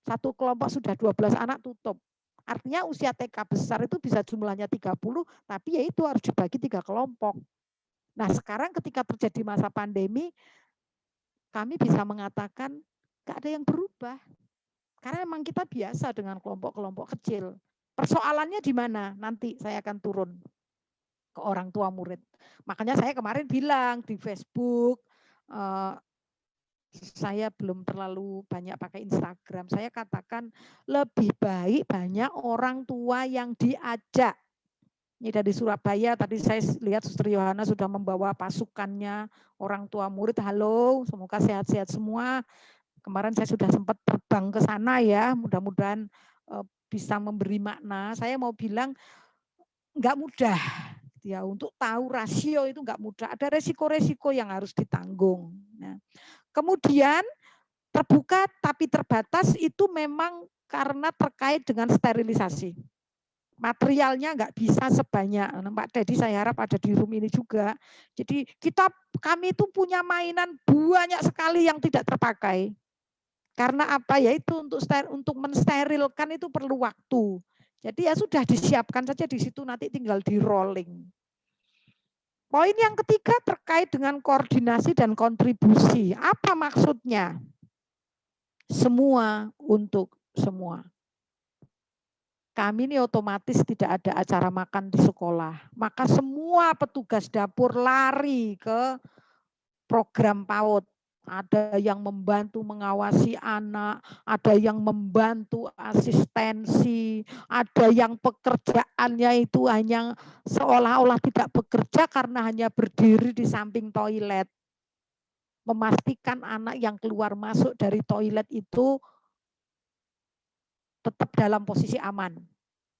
Satu kelompok sudah 12 anak tutup. Artinya usia TK besar itu bisa jumlahnya 30, tapi ya itu harus dibagi 3 kelompok. Nah sekarang ketika terjadi masa pandemi, kami bisa mengatakan nggak ada yang berubah. Karena memang kita biasa dengan kelompok-kelompok kecil. Persoalannya di mana? Nanti saya akan turun ke orang tua murid. Makanya saya kemarin bilang di Facebook, saya belum terlalu banyak pakai Instagram. Saya katakan lebih baik banyak orang tua yang diajak. Ini dari Surabaya, tadi saya lihat Suster Yohana sudah membawa pasukannya, orang tua murid, halo, semoga sehat-sehat semua. Kemarin saya sudah sempat terbang ke sana ya, mudah-mudahan bisa memberi makna. Saya mau bilang, nggak mudah. Ya, untuk tahu rasio itu nggak mudah, ada resiko-resiko yang harus ditanggung. Nah, kemudian terbuka tapi terbatas itu memang karena terkait dengan sterilisasi. Materialnya nggak bisa sebanyak. Pak Dedi saya harap ada di room ini juga. Jadi kami itu punya mainan banyak sekali yang tidak terpakai. Karena apa ya itu untuk mensterilkan itu perlu waktu. Jadi ya sudah disiapkan saja di situ nanti tinggal di rolling. Poin yang ketiga terkait dengan koordinasi dan kontribusi. Apa maksudnya? Semua untuk semua. Kami ini otomatis tidak ada acara makan di sekolah. Maka semua petugas dapur lari ke program PAUD. Ada yang membantu mengawasi anak, ada yang membantu asistensi, ada yang pekerjaannya itu hanya seolah-olah tidak bekerja karena hanya berdiri di samping toilet. Memastikan anak yang keluar masuk dari toilet itu tetap dalam posisi aman.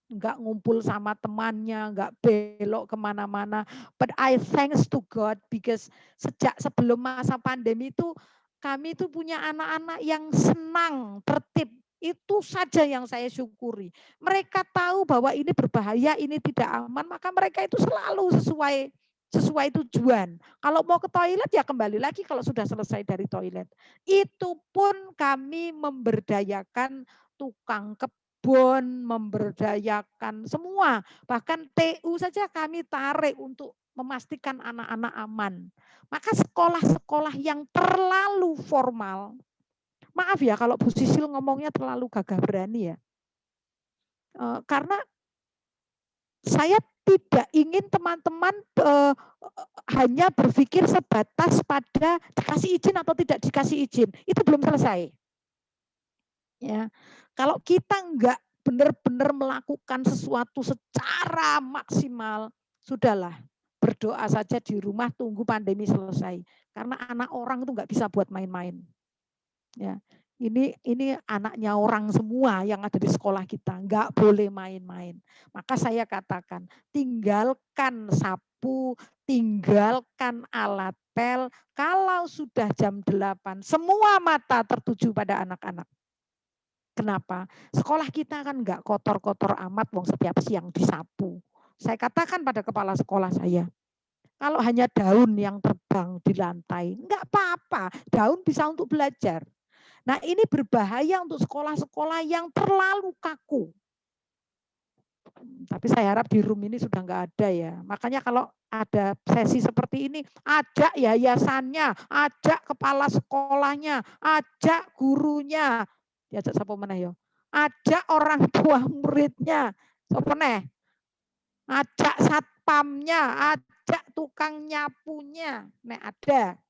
Enggak ngumpul sama temannya, enggak belok kemana-mana. But I thanks to God because sejak sebelum masa pandemi itu kami itu punya anak-anak yang senang, tertib. Itu saja yang saya syukuri. Mereka tahu bahwa ini berbahaya, ini tidak aman, maka mereka itu selalu sesuai tujuan. Kalau mau ke toilet ya kembali lagi kalau sudah selesai dari toilet. Itu pun kami memberdayakan tukang memberdayakan semua. Bahkan TU saja kami tarik untuk memastikan anak-anak aman. Maka sekolah-sekolah yang terlalu formal, maaf ya kalau Bu Sisil ngomongnya terlalu gagah berani ya. Karena saya tidak ingin teman-teman hanya berpikir sebatas pada dikasih izin atau tidak dikasih izin. Itu belum selesai. Ya, kalau kita enggak benar-benar melakukan sesuatu secara maksimal, sudahlah berdoa saja di rumah tunggu pandemi selesai. Karena anak orang itu enggak bisa buat main-main. Ya, ini anaknya orang semua yang ada di sekolah kita, enggak boleh main-main. Maka saya katakan, tinggalkan sapu, tinggalkan alat pel. Kalau sudah jam 8, semua mata tertuju pada anak-anak. Kenapa? Sekolah kita kan enggak kotor-kotor amat, wong setiap siang disapu. Saya katakan pada kepala sekolah saya, kalau hanya daun yang terbang di lantai, enggak apa-apa, daun bisa untuk belajar. Nah ini berbahaya untuk sekolah-sekolah yang terlalu kaku. Tapi saya harap di room ini sudah enggak ada ya. Makanya kalau ada sesi seperti ini, ajak yayasannya, ajak kepala sekolahnya, ajak gurunya, Diajak sapa meneh ya? Ajak orang tua muridnya. Sapa meneh? Ajak satpamnya, ajak tukang nyapunya, nek ada.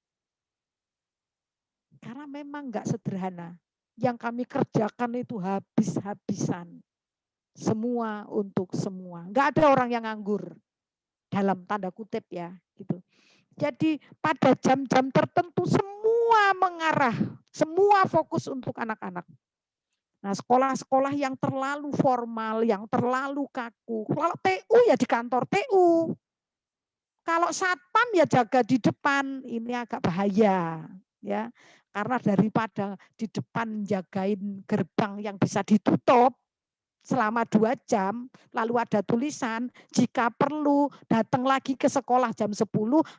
Karena memang enggak sederhana. Yang kami kerjakan itu habis-habisan. Semua untuk semua. Enggak ada orang yang nganggur. Dalam tanda kutip ya, gitu. Jadi pada jam-jam tertentu semua mengarah, semua fokus untuk anak-anak. Nah, sekolah-sekolah yang terlalu formal, yang terlalu kaku. Kalau TU ya di kantor TU. Kalau satpam ya jaga di depan, ini agak bahaya, ya. Karena daripada di depan jagain gerbang yang bisa ditutup selama 2 jam, lalu ada tulisan, jika perlu datang lagi ke sekolah jam 10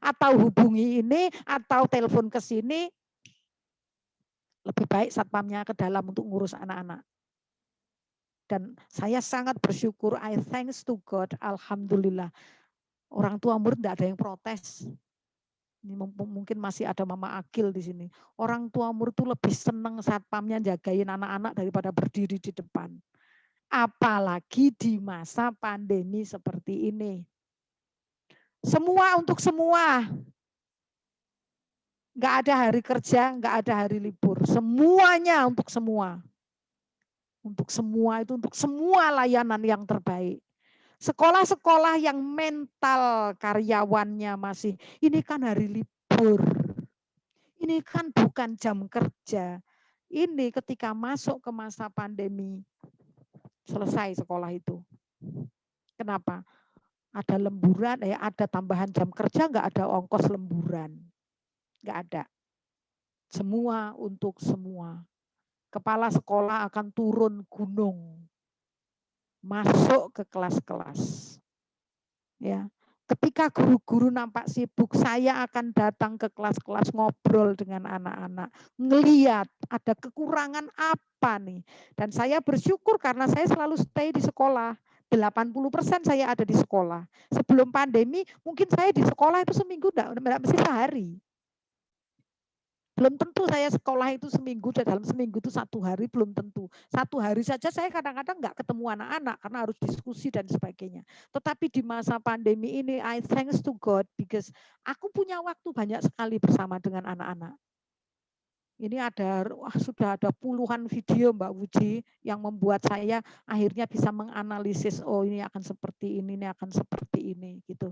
atau hubungi ini atau telepon ke sini, lebih baik satpamnya ke dalam untuk ngurus anak-anak. Dan saya sangat bersyukur, I thanks to God, alhamdulillah. Orang tua murid tidak ada yang protes. Ini mungkin masih ada Mama Akil di sini. Orang tua murid itu lebih senang satpamnya jagain anak-anak daripada berdiri di depan. Apalagi di masa pandemi seperti ini. Semua untuk semua. Enggak ada hari kerja, enggak ada hari libur. Semuanya untuk semua. Untuk semua itu, untuk semua layanan yang terbaik. Sekolah-sekolah yang mental karyawannya masih, ini kan hari libur. Ini kan bukan jam kerja. Ini ketika masuk ke masa pandemi, selesai sekolah itu. Kenapa? Ada lemburan, ada tambahan jam kerja, enggak ada ongkos lemburan. Enggak ada. Semua untuk semua. Kepala sekolah akan turun gunung. Masuk ke kelas-kelas. Ya. Ketika guru-guru nampak sibuk, saya akan datang ke kelas-kelas ngobrol dengan anak-anak. Ngeliat ada kekurangan apa nih. Dan saya bersyukur karena saya selalu stay di sekolah. 80% saya ada di sekolah. Sebelum pandemi, mungkin saya di sekolah itu seminggu, enggak mesti sehari. Belum tentu saya sekolah itu seminggu, dan dalam seminggu itu 1 hari belum tentu. 1 hari saja saya kadang-kadang enggak ketemu anak-anak karena harus diskusi dan sebagainya. Tetapi di masa pandemi ini, I thanks to God because aku punya waktu banyak sekali bersama dengan anak-anak. Ini sudah ada puluhan video Mbak Wuji yang membuat saya akhirnya bisa menganalisis, oh ini akan seperti ini akan seperti ini gitu.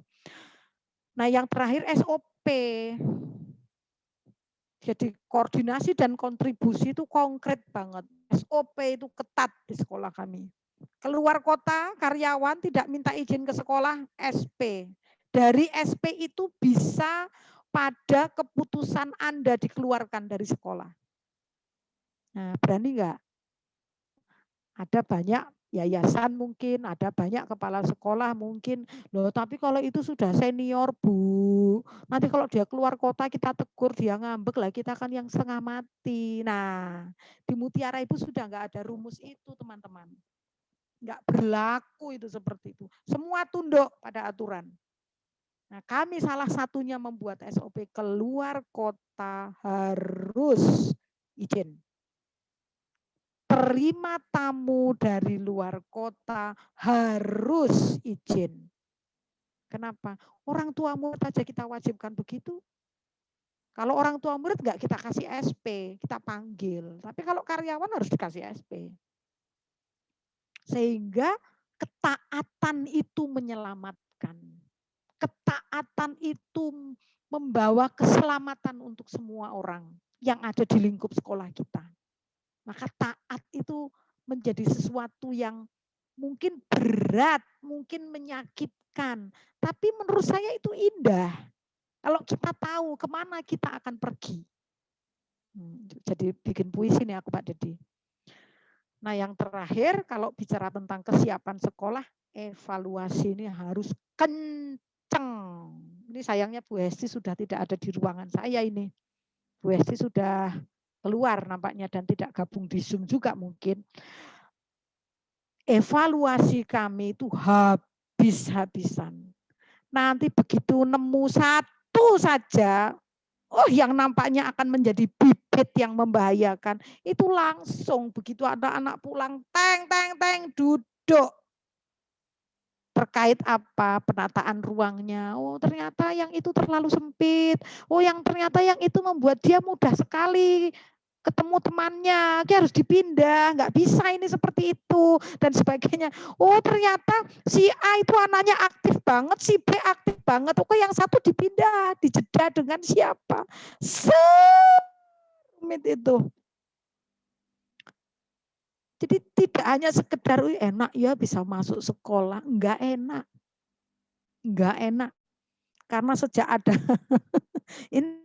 Nah, yang terakhir SOP. Jadi koordinasi dan kontribusi itu konkret banget. SOP itu ketat di sekolah kami. Keluar kota, karyawan tidak minta izin ke sekolah, SP. Dari SP itu bisa pada keputusan Anda dikeluarkan dari sekolah. Nah, berani enggak? Ada banyak yayasan mungkin, ada banyak kepala sekolah mungkin. Loh, tapi kalau itu sudah senior, Bu. Nanti kalau dia keluar kota kita tegur, dia ngambek lah, kita kan yang setengah mati. Nah, di Mutiara Ibu sudah enggak ada rumus itu, teman-teman. Enggak berlaku itu seperti itu. Semua tunduk pada aturan. Nah, kami salah satunya membuat SOP keluar kota harus izin. Terima tamu dari luar kota harus izin. Kenapa? Orang tua murid aja kita wajibkan begitu. Kalau orang tua murid enggak kita kasih SP, kita panggil. Tapi kalau karyawan harus dikasih SP. Sehingga ketaatan itu menyelamatkan. Ketaatan itu membawa keselamatan untuk semua orang yang ada di lingkup sekolah kita. Maka taat itu menjadi sesuatu yang mungkin berat, mungkin menyakitkan. Tapi menurut saya itu indah. Kalau kita tahu kemana kita akan pergi. Jadi bikin puisi nih aku Pak Dedi. Nah yang terakhir kalau bicara tentang kesiapan sekolah, evaluasi ini harus kenceng. Ini sayangnya Bu Hesti sudah tidak ada di ruangan saya ini. Bu Hesti sudah keluar nampaknya dan tidak gabung di Zoom juga mungkin. Evaluasi kami itu habis-habisan. Nanti begitu nemu satu saja, oh yang nampaknya akan menjadi bibit yang membahayakan, itu langsung begitu ada anak pulang, teng, teng, teng, duduk. Terkait apa? Penataan ruangnya. Oh ternyata yang itu terlalu sempit. Oh yang ternyata yang itu membuat dia mudah sekali ketemu temannya, dia harus dipindah, nggak bisa ini seperti itu dan sebagainya. Oh ternyata si A itu anaknya aktif banget, si B aktif banget. Oke yang satu dipindah, dijeda dengan siapa? Serumit itu. Jadi tidak hanya sekedar enak ya bisa masuk sekolah, enggak enak. Enggak enak. Karena sejak ada ini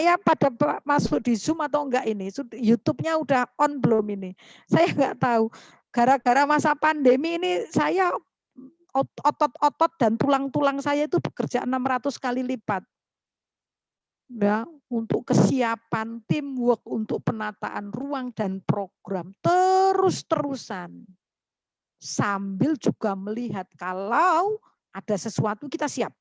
saya pada masuk di Zoom atau enggak ini, YouTube-nya udah on belum ini? Saya enggak tahu. Gara-gara masa pandemi ini saya otot-otot dan tulang-tulang saya itu bekerja 600 kali lipat. Ya, untuk kesiapan teamwork, untuk penataan ruang dan program terus-terusan. Sambil juga melihat kalau ada sesuatu kita siap.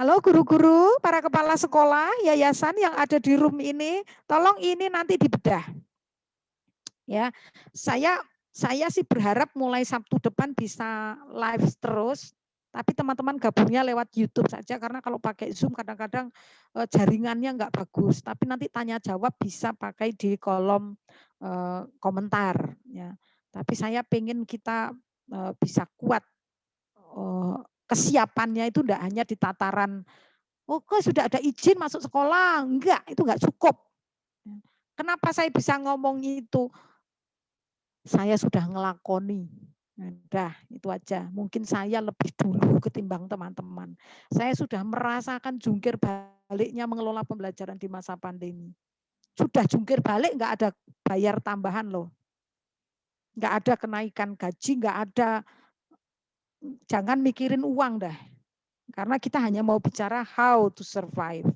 Halo guru-guru, para kepala sekolah, yayasan yang ada di room ini, tolong ini nanti dibedah. Ya, saya sih berharap mulai Sabtu depan bisa live terus, tapi teman-teman gabungnya lewat YouTube saja karena kalau pakai Zoom kadang-kadang jaringannya nggak bagus. Tapi nanti tanya jawab bisa pakai di kolom komentar. Ya, tapi saya pengen kita bisa kuat. Kesiapannya itu tidak hanya di tataran oh kok sudah ada izin masuk sekolah, enggak, itu enggak cukup. Kenapa saya bisa ngomong itu? Saya sudah ngelakoni. Nah, itu aja. Mungkin saya lebih dulu ketimbang teman-teman. Saya sudah merasakan jungkir baliknya mengelola pembelajaran di masa pandemi. Sudah jungkir balik, enggak ada bayar tambahan loh. Enggak ada kenaikan gaji, enggak ada, jangan mikirin uang dah. Karena kita hanya mau bicara how to survive.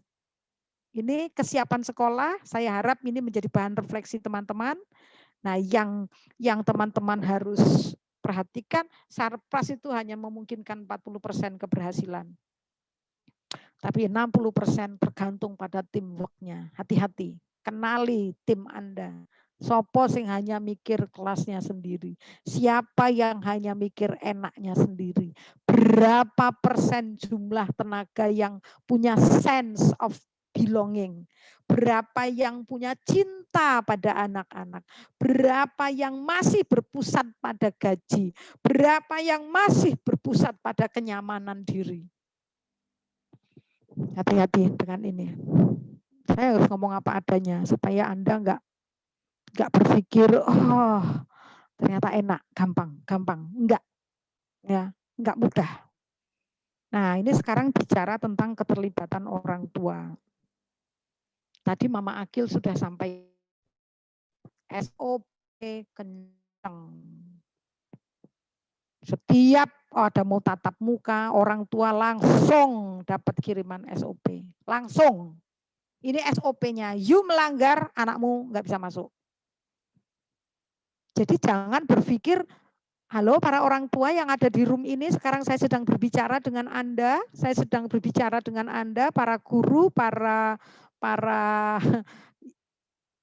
Ini kesiapan sekolah, saya harap ini menjadi bahan refleksi teman-teman. Nah, yang teman-teman harus perhatikan, Sarpras itu hanya memungkinkan 40% keberhasilan. Tapi 60% tergantung pada teamwork-nya. Hati-hati, kenali tim Anda. Sopo sing hanya mikir kelasnya sendiri. Siapa yang hanya mikir enaknya sendiri. Berapa persen jumlah tenaga yang punya sense of belonging. Berapa yang punya cinta pada anak-anak. Berapa yang masih berpusat pada gaji. Berapa yang masih berpusat pada kenyamanan diri. Hati-hati dengan ini. Saya harus ngomong apa adanya supaya Anda enggak berpikir oh ternyata enak, gampang. Enggak. Ya, enggak mudah. Nah, ini sekarang bicara tentang keterlibatan orang tua. Tadi Mama Akil sudah sampai SOP kencang. Setiap ada mau tatap muka, orang tua langsung dapat kiriman SOP. Langsung. Ini SOP-nya. You melanggar, anakmu nggak bisa masuk. Jadi jangan berpikir, halo para orang tua yang ada di room ini, sekarang saya sedang berbicara dengan Anda, para guru, para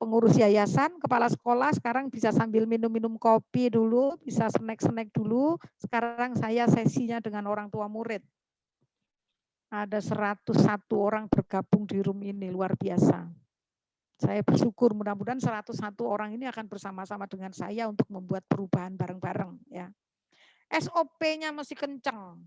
pengurus yayasan, kepala sekolah, sekarang bisa sambil minum-minum kopi dulu, bisa snack-snack dulu. Sekarang saya sesinya dengan orang tua murid. Ada 101 orang bergabung di room ini, luar biasa. Saya bersyukur mudah-mudahan 101 orang ini akan bersama-sama dengan saya untuk membuat perubahan bareng-bareng. Ya. SOP-nya masih kencang.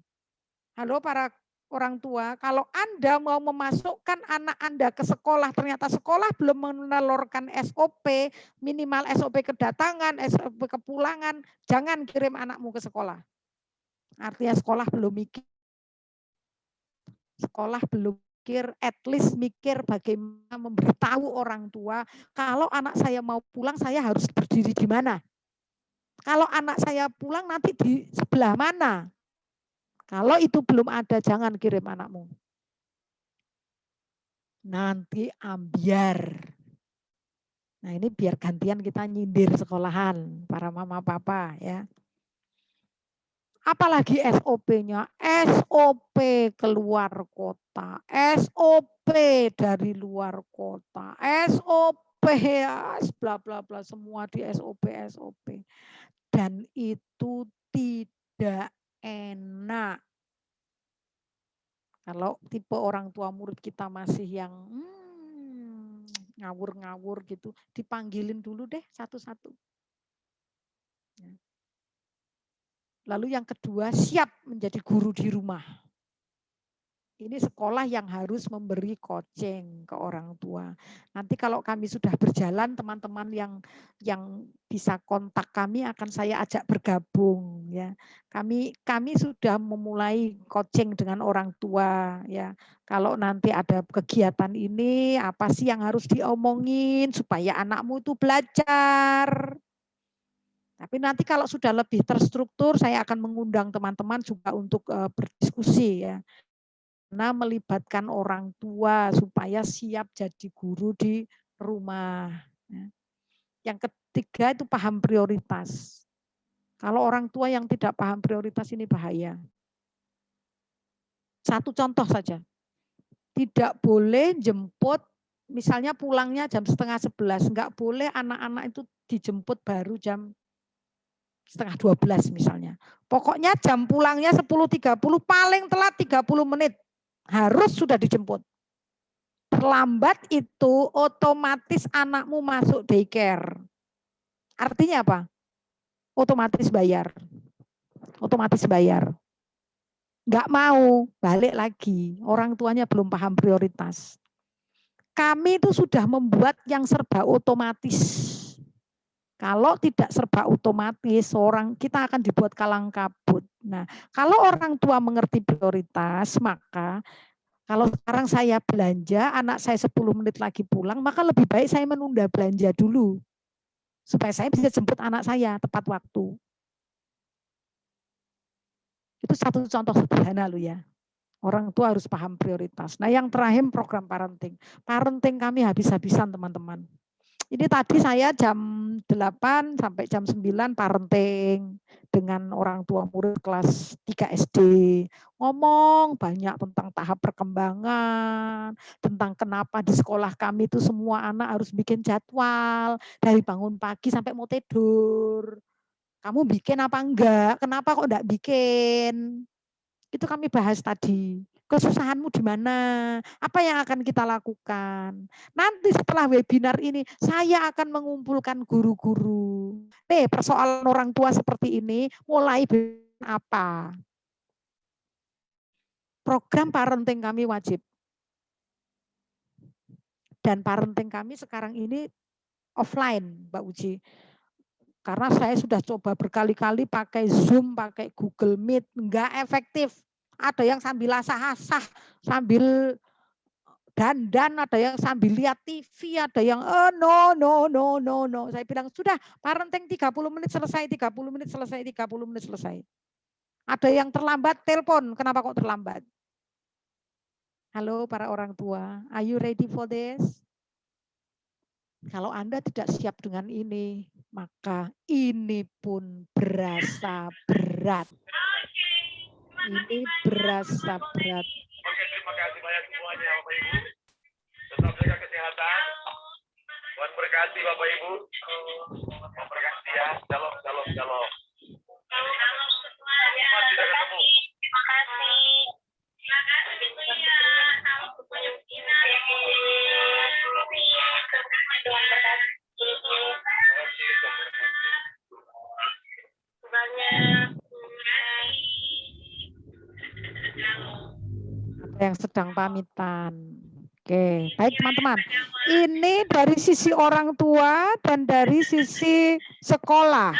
Halo para orang tua, kalau Anda mau memasukkan anak Anda ke sekolah, ternyata sekolah belum menelurkan SOP, minimal SOP kedatangan, SOP kepulangan, jangan kirim anakmu ke sekolah. Artinya sekolah belum mikir. Sekolah belum mikir, at least mikir bagaimana memberitahu orang tua, kalau anak saya mau pulang, saya harus berdiri di mana? Kalau anak saya pulang nanti di sebelah mana? Kalau itu belum ada, jangan kirim anakmu. Nanti ambiar. Nah ini biar gantian kita nyindir sekolahan, para mama papa ya. Apalagi SOP-nya, SOP keluar kota, SOP dari luar kota, SOP ya, bla bla bla, semua di SOP SOP. Dan itu tidak enak. Kalau tipe orang tua murid kita masih yang ngawur-ngawur gitu, dipanggilin dulu deh satu-satu. Lalu yang kedua, siap menjadi guru di rumah. Ini sekolah yang harus memberi coaching ke orang tua. Nanti kalau kami sudah berjalan, teman-teman yang bisa kontak kami akan saya ajak bergabung ya. Kami sudah memulai coaching dengan orang tua ya. Kalau nanti ada kegiatan ini, apa sih yang harus diomongin supaya anakmu itu belajar. Tapi nanti kalau sudah lebih terstruktur, saya akan mengundang teman-teman juga untuk berdiskusi ya. Karena melibatkan orang tua supaya siap jadi guru di rumah. Yang ketiga itu paham prioritas. Kalau orang tua yang tidak paham prioritas ini bahaya. Satu contoh saja. Tidak boleh jemput, misalnya pulangnya jam 10:30. Enggak boleh anak-anak itu dijemput baru jam 11:30 misalnya. Pokoknya jam pulangnya 10:30, paling telat 30 menit. Harus sudah dijemput. Terlambat itu otomatis anakmu masuk daycare. Artinya apa? Otomatis bayar. Otomatis bayar. Enggak mau, balik lagi. Orang tuanya belum paham prioritas. Kami itu sudah membuat yang serba otomatis. Kalau tidak serba otomatis, kita akan dibuat kalang kabut. Nah, kalau orang tua mengerti prioritas, maka kalau sekarang saya belanja, anak saya 10 menit lagi pulang, maka lebih baik saya menunda belanja dulu. Supaya saya bisa jemput anak saya tepat waktu. Itu satu contoh sederhana loh ya. Orang tua harus paham prioritas. Nah, yang terakhir program parenting. Parenting kami habis-habisan teman-teman. Ini tadi saya jam 8 sampai jam 9 parenting dengan orang tua murid kelas 3 SD. Ngomong banyak tentang tahap perkembangan, tentang kenapa di sekolah kami itu semua anak harus bikin jadwal, dari bangun pagi sampai mau tidur. Kamu bikin apa enggak? Kenapa kok enggak bikin? Itu kami bahas tadi. Kesusahanmu di mana? Apa yang akan kita lakukan? Nanti setelah webinar ini, saya akan mengumpulkan guru-guru. Persoalan orang tua seperti ini, mulai apa? Program parenting kami wajib. Dan parenting kami sekarang ini offline, Mbak Uji. Karena saya sudah coba berkali-kali pakai Zoom, pakai Google Meet, enggak efektif. Ada yang sambil asah-asah, sambil dandan, ada yang sambil lihat TV, ada yang no. Saya bilang sudah parenting 30 menit selesai, 30 menit selesai, 30 menit selesai. Ada yang terlambat, telepon, kenapa kok terlambat? Halo para orang tua, are you ready for this? Kalau Anda tidak siap dengan ini, maka ini pun berasa berat. Ini berasa berat. Oke, terima kasih banyak semuanya Bapak Ibu. Tetap jaga kesehatan. Tuhan berkati Bapak Ibu. Tuhan berkati ya. Shalom. Masih tidak ketemu. Terima kasih. Terima kasih ya. Salam kepemimpinan. Tuhan berkati. Banyak. Yang sedang pamitan. Oke, baik teman-teman. Ini dari sisi orang tua dan dari sisi sekolah.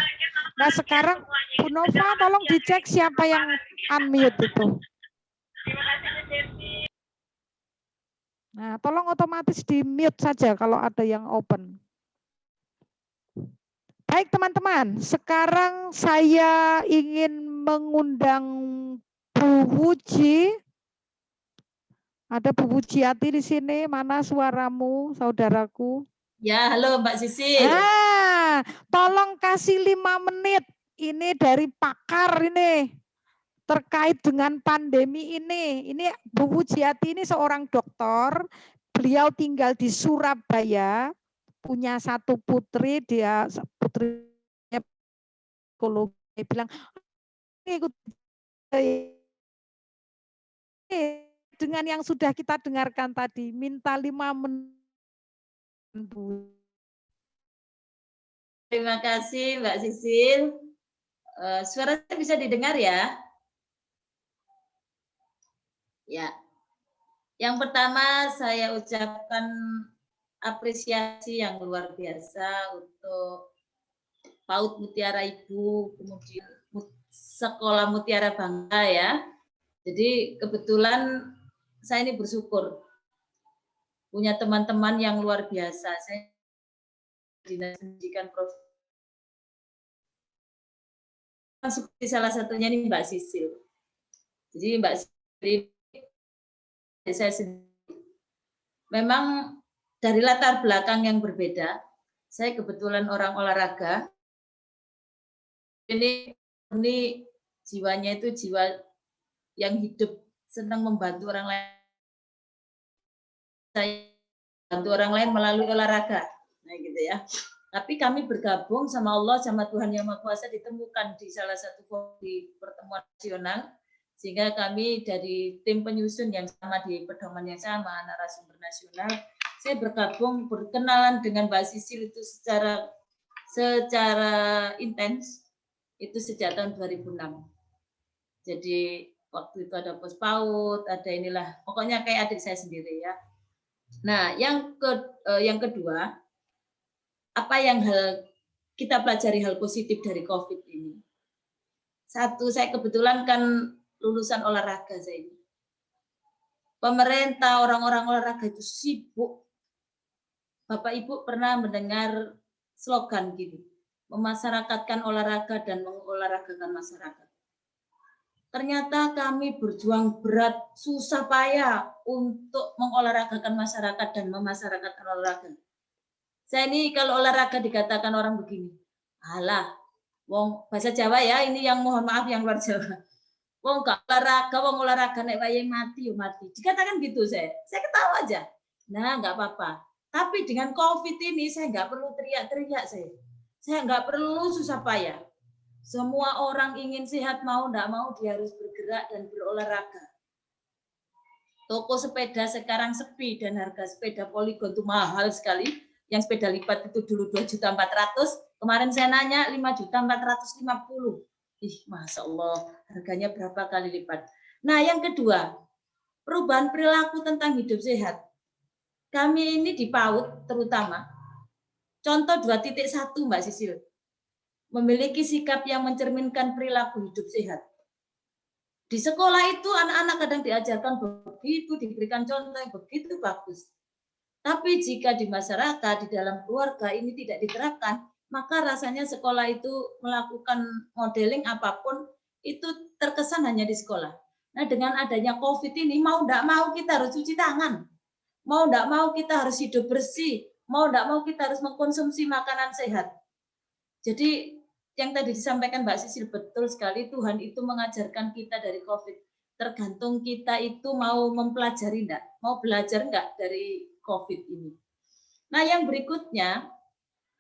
Nah sekarang Bu Nova tolong dicek siapa yang unmute itu. Nah tolong otomatis di mute saja kalau ada yang open. Baik teman-teman, sekarang saya ingin mengundang Bu Wuji. Ada Bu Wujiati di sini, mana suaramu, saudaraku? Ya, halo Mbak Sisi. Tolong kasih 5 menit. Ini dari pakar ini. terkait dengan pandemi ini. Ini Bu Pujiati ini seorang dokter, beliau tinggal di Surabaya, punya satu putri, dia putrinya psikologi, dia bilang ikut dengan yang sudah kita dengarkan tadi, minta 5 menit. Terima kasih Mbak Sisil. Suaranya bisa didengar ya? Ya. Yang pertama saya ucapkan apresiasi yang luar biasa untuk PAUD Mutiara Ibu, kemudian Sekolah Mutiara Bangga ya. Jadi kebetulan saya ini bersyukur punya teman-teman yang luar biasa. Saya Dinas Pendidikan Provinsi, seperti salah satunya ini Mbak Sisil. Jadi Mbak Sisil, saya sendiri memang dari latar belakang yang berbeda. Saya kebetulan orang olahraga. Ini jiwanya itu jiwa yang hidup, senang membantu orang lain. Saya bantu orang lain melalui olahraga. Nah gitu ya. Tapi kami bergabung sama Allah, sama Tuhan Yang Maha Kuasa, ditemukan di salah satu pertemuan nasional, sehingga kami dari tim penyusun yang sama, di pedoman yang sama, narasumber nasional, saya bergabung, berkenalan dengan Mbak Sisil itu secara intens, itu sejak tahun 2006. Jadi waktu itu ada pos PAUD, ada inilah, pokoknya kayak adik saya sendiri ya. Nah, yang kedua, apa yang kita pelajari hal positif dari COVID ini? Satu, saya kebetulan kan lulusan olahraga saya ini. Pemerintah, orang-orang olahraga itu sibuk. Bapak Ibu pernah mendengar slogan gini, memasyarakatkan olahraga dan mengolahragakan masyarakat. Ternyata kami berjuang berat, susah payah untuk mengolahragakan masyarakat dan memasyarakatkan olahraga. Saya ini kalau olahraga dikatakan orang begini, alah, wong bahasa Jawa ya, ini yang mohon maaf yang luar Jawa. Wong gak olahraga, wong olahraga nek wayahe mati yo mati. Dikatakan gitu saya ketawa aja. Nah, nggak apa-apa. Tapi dengan COVID ini saya nggak perlu teriak-teriak saya nggak perlu susah payah. Semua orang ingin sehat, mau nggak mau dia harus bergerak dan berolahraga. Toko sepeda sekarang sepi dan harga sepeda Polygon itu mahal sekali. Yang sepeda lipat itu dulu 2.400.000, kemarin saya nanya 5.450.000. Ih, Masya Allah, harganya berapa kali lipat. Nah, yang kedua, perubahan perilaku tentang hidup sehat. Kami ini di PAUD terutama, contoh 2.1 Mbak Sisil, memiliki sikap yang mencerminkan perilaku hidup sehat. Di sekolah itu anak-anak kadang diajarkan begitu, diberikan contoh yang begitu bagus. Tapi jika di masyarakat, di dalam keluarga ini tidak diterapkan, maka rasanya sekolah itu melakukan modeling apapun, itu terkesan hanya di sekolah. Nah, dengan adanya COVID ini, mau enggak mau kita harus cuci tangan. Mau enggak mau kita harus hidup bersih. Mau enggak mau kita harus mengkonsumsi makanan sehat. Jadi, yang tadi disampaikan Mbak Sisil betul sekali, Tuhan itu mengajarkan kita dari COVID. Tergantung kita itu mau mempelajari enggak, mau belajar enggak dari COVID ini. Nah, yang berikutnya,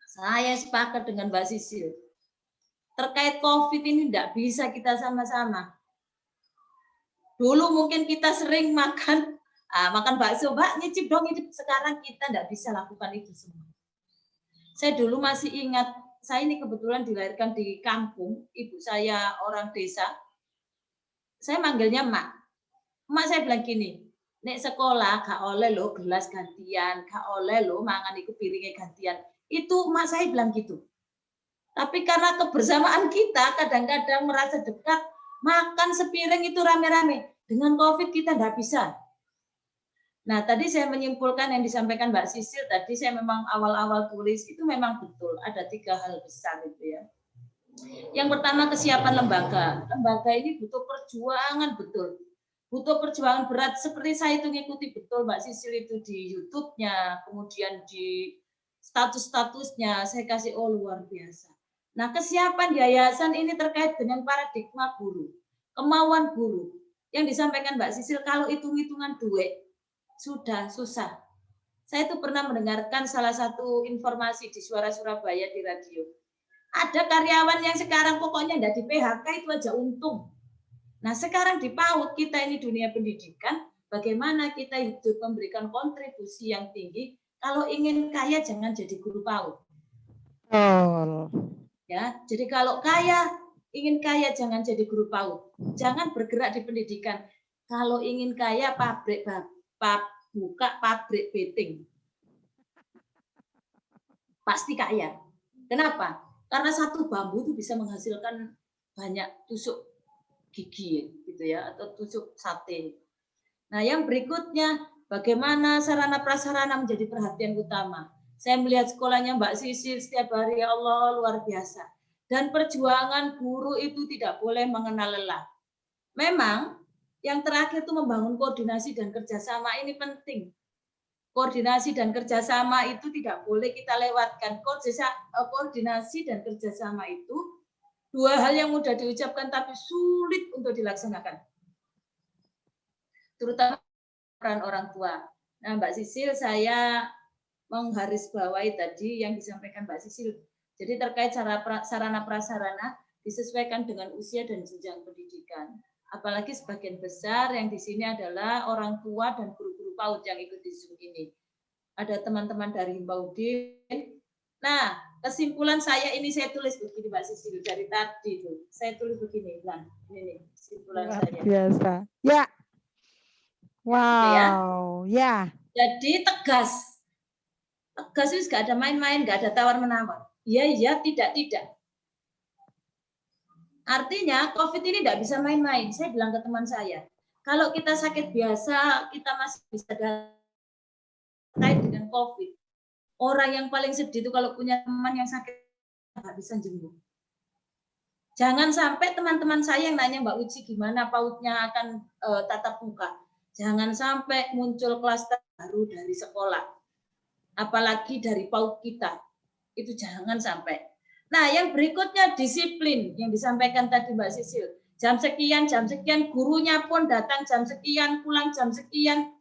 saya sepakat dengan Mbak Sisil. Terkait COVID ini tidak bisa kita sama-sama. Dulu mungkin kita sering makan bakso, Mbak, nyicip dong, ini sekarang kita tidak bisa lakukan itu semua. Saya dulu masih ingat, saya ini kebetulan dilahirkan di kampung, ibu saya orang desa. Saya manggilnya Mak. Mak saya bilang gini, nek sekolah gak oleh lo gelas gantian, gak oleh lo mangan iku piringnya gantian. Itu mak saya bilang gitu. Tapi karena kebersamaan kita kadang-kadang merasa dekat, makan sepiring itu rame-rame. Dengan COVID kita nggak bisa. Nah, tadi saya menyimpulkan yang disampaikan Mbak Sisil, tadi saya memang awal-awal tulis, itu memang betul. Ada 3 hal besar itu ya. Yang pertama, kesiapan lembaga. Lembaga ini butuh perjuangan betul. Butuh perjuangan berat, seperti saya itu ngikuti betul Mbak Sisil itu di YouTube-nya, kemudian di status-statusnya, saya kasih luar biasa. Nah, kesiapan yayasan ini terkait dengan paradigma guru. kemauan guru. Yang disampaikan Mbak Sisil, kalau hitung-hitungan duit sudah susah. Saya itu pernah mendengarkan salah satu informasi di Suara Surabaya di radio. Ada karyawan yang sekarang pokoknya enggak di PHK itu aja untung. Nah, sekarang di PAUD kita ini dunia pendidikan, bagaimana kita hidup memberikan kontribusi yang tinggi. Kalau ingin kaya jangan jadi guru PAUD. Oh. Ya, jadi kalau ingin kaya jangan jadi guru PAUD. Jangan bergerak di pendidikan. Kalau ingin kaya buka pabrik beting. Pasti kaya. Kenapa? Karena satu bambu itu bisa menghasilkan banyak tusuk gigi gitu ya, atau tusuk sate. Nah, yang berikutnya bagaimana sarana prasarana menjadi perhatian utama. Saya melihat sekolahnya Mbak Sisil setiap hari, ya Allah, luar biasa. Dan perjuangan guru itu tidak boleh mengenal lelah. Memang yang terakhir itu membangun koordinasi dan kerjasama ini penting. Koordinasi dan kerjasama itu tidak boleh kita lewatkan. Koordinasi dan kerjasama itu dua hal yang mudah diucapkan tapi sulit untuk dilaksanakan. Terutama peran orang tua. Nah, Mbak Sisil, saya menggarisbawahi tadi yang disampaikan Mbak Sisil. Jadi terkait sarana prasarana disesuaikan dengan usia dan jenjang pendidikan. Apalagi sebagian besar yang di sini adalah orang tua dan guru-guru PAUD yang ikut di Zoom ini. Ada teman-teman dari Himbauddin. Nah, kesimpulan saya ini saya tulis begini Mbak Sisil dari tadi itu. Saya tulis begini, nah, ini kesimpulan Luar saya. biasa. Ya. Wow, ya. Jadi tegas. Tegas itu nggak ada main-main, nggak ada tawar-menawar. Iya, tidak. Artinya COVID ini nggak bisa main-main. Saya bilang ke teman saya, kalau kita sakit biasa, kita masih bisa terkait dengan COVID. Orang yang paling sedih itu kalau punya teman yang sakit nggak bisa jenguk. Jangan sampai teman-teman saya yang nanya Mbak Uci gimana PAUD-nya akan tatap muka. Jangan sampai muncul klaster baru dari sekolah. Apalagi dari PAUD kita. Itu jangan sampai. Nah, yang berikutnya disiplin yang disampaikan tadi Mbak Sisil. Jam sekian, gurunya pun datang jam sekian, pulang jam sekian.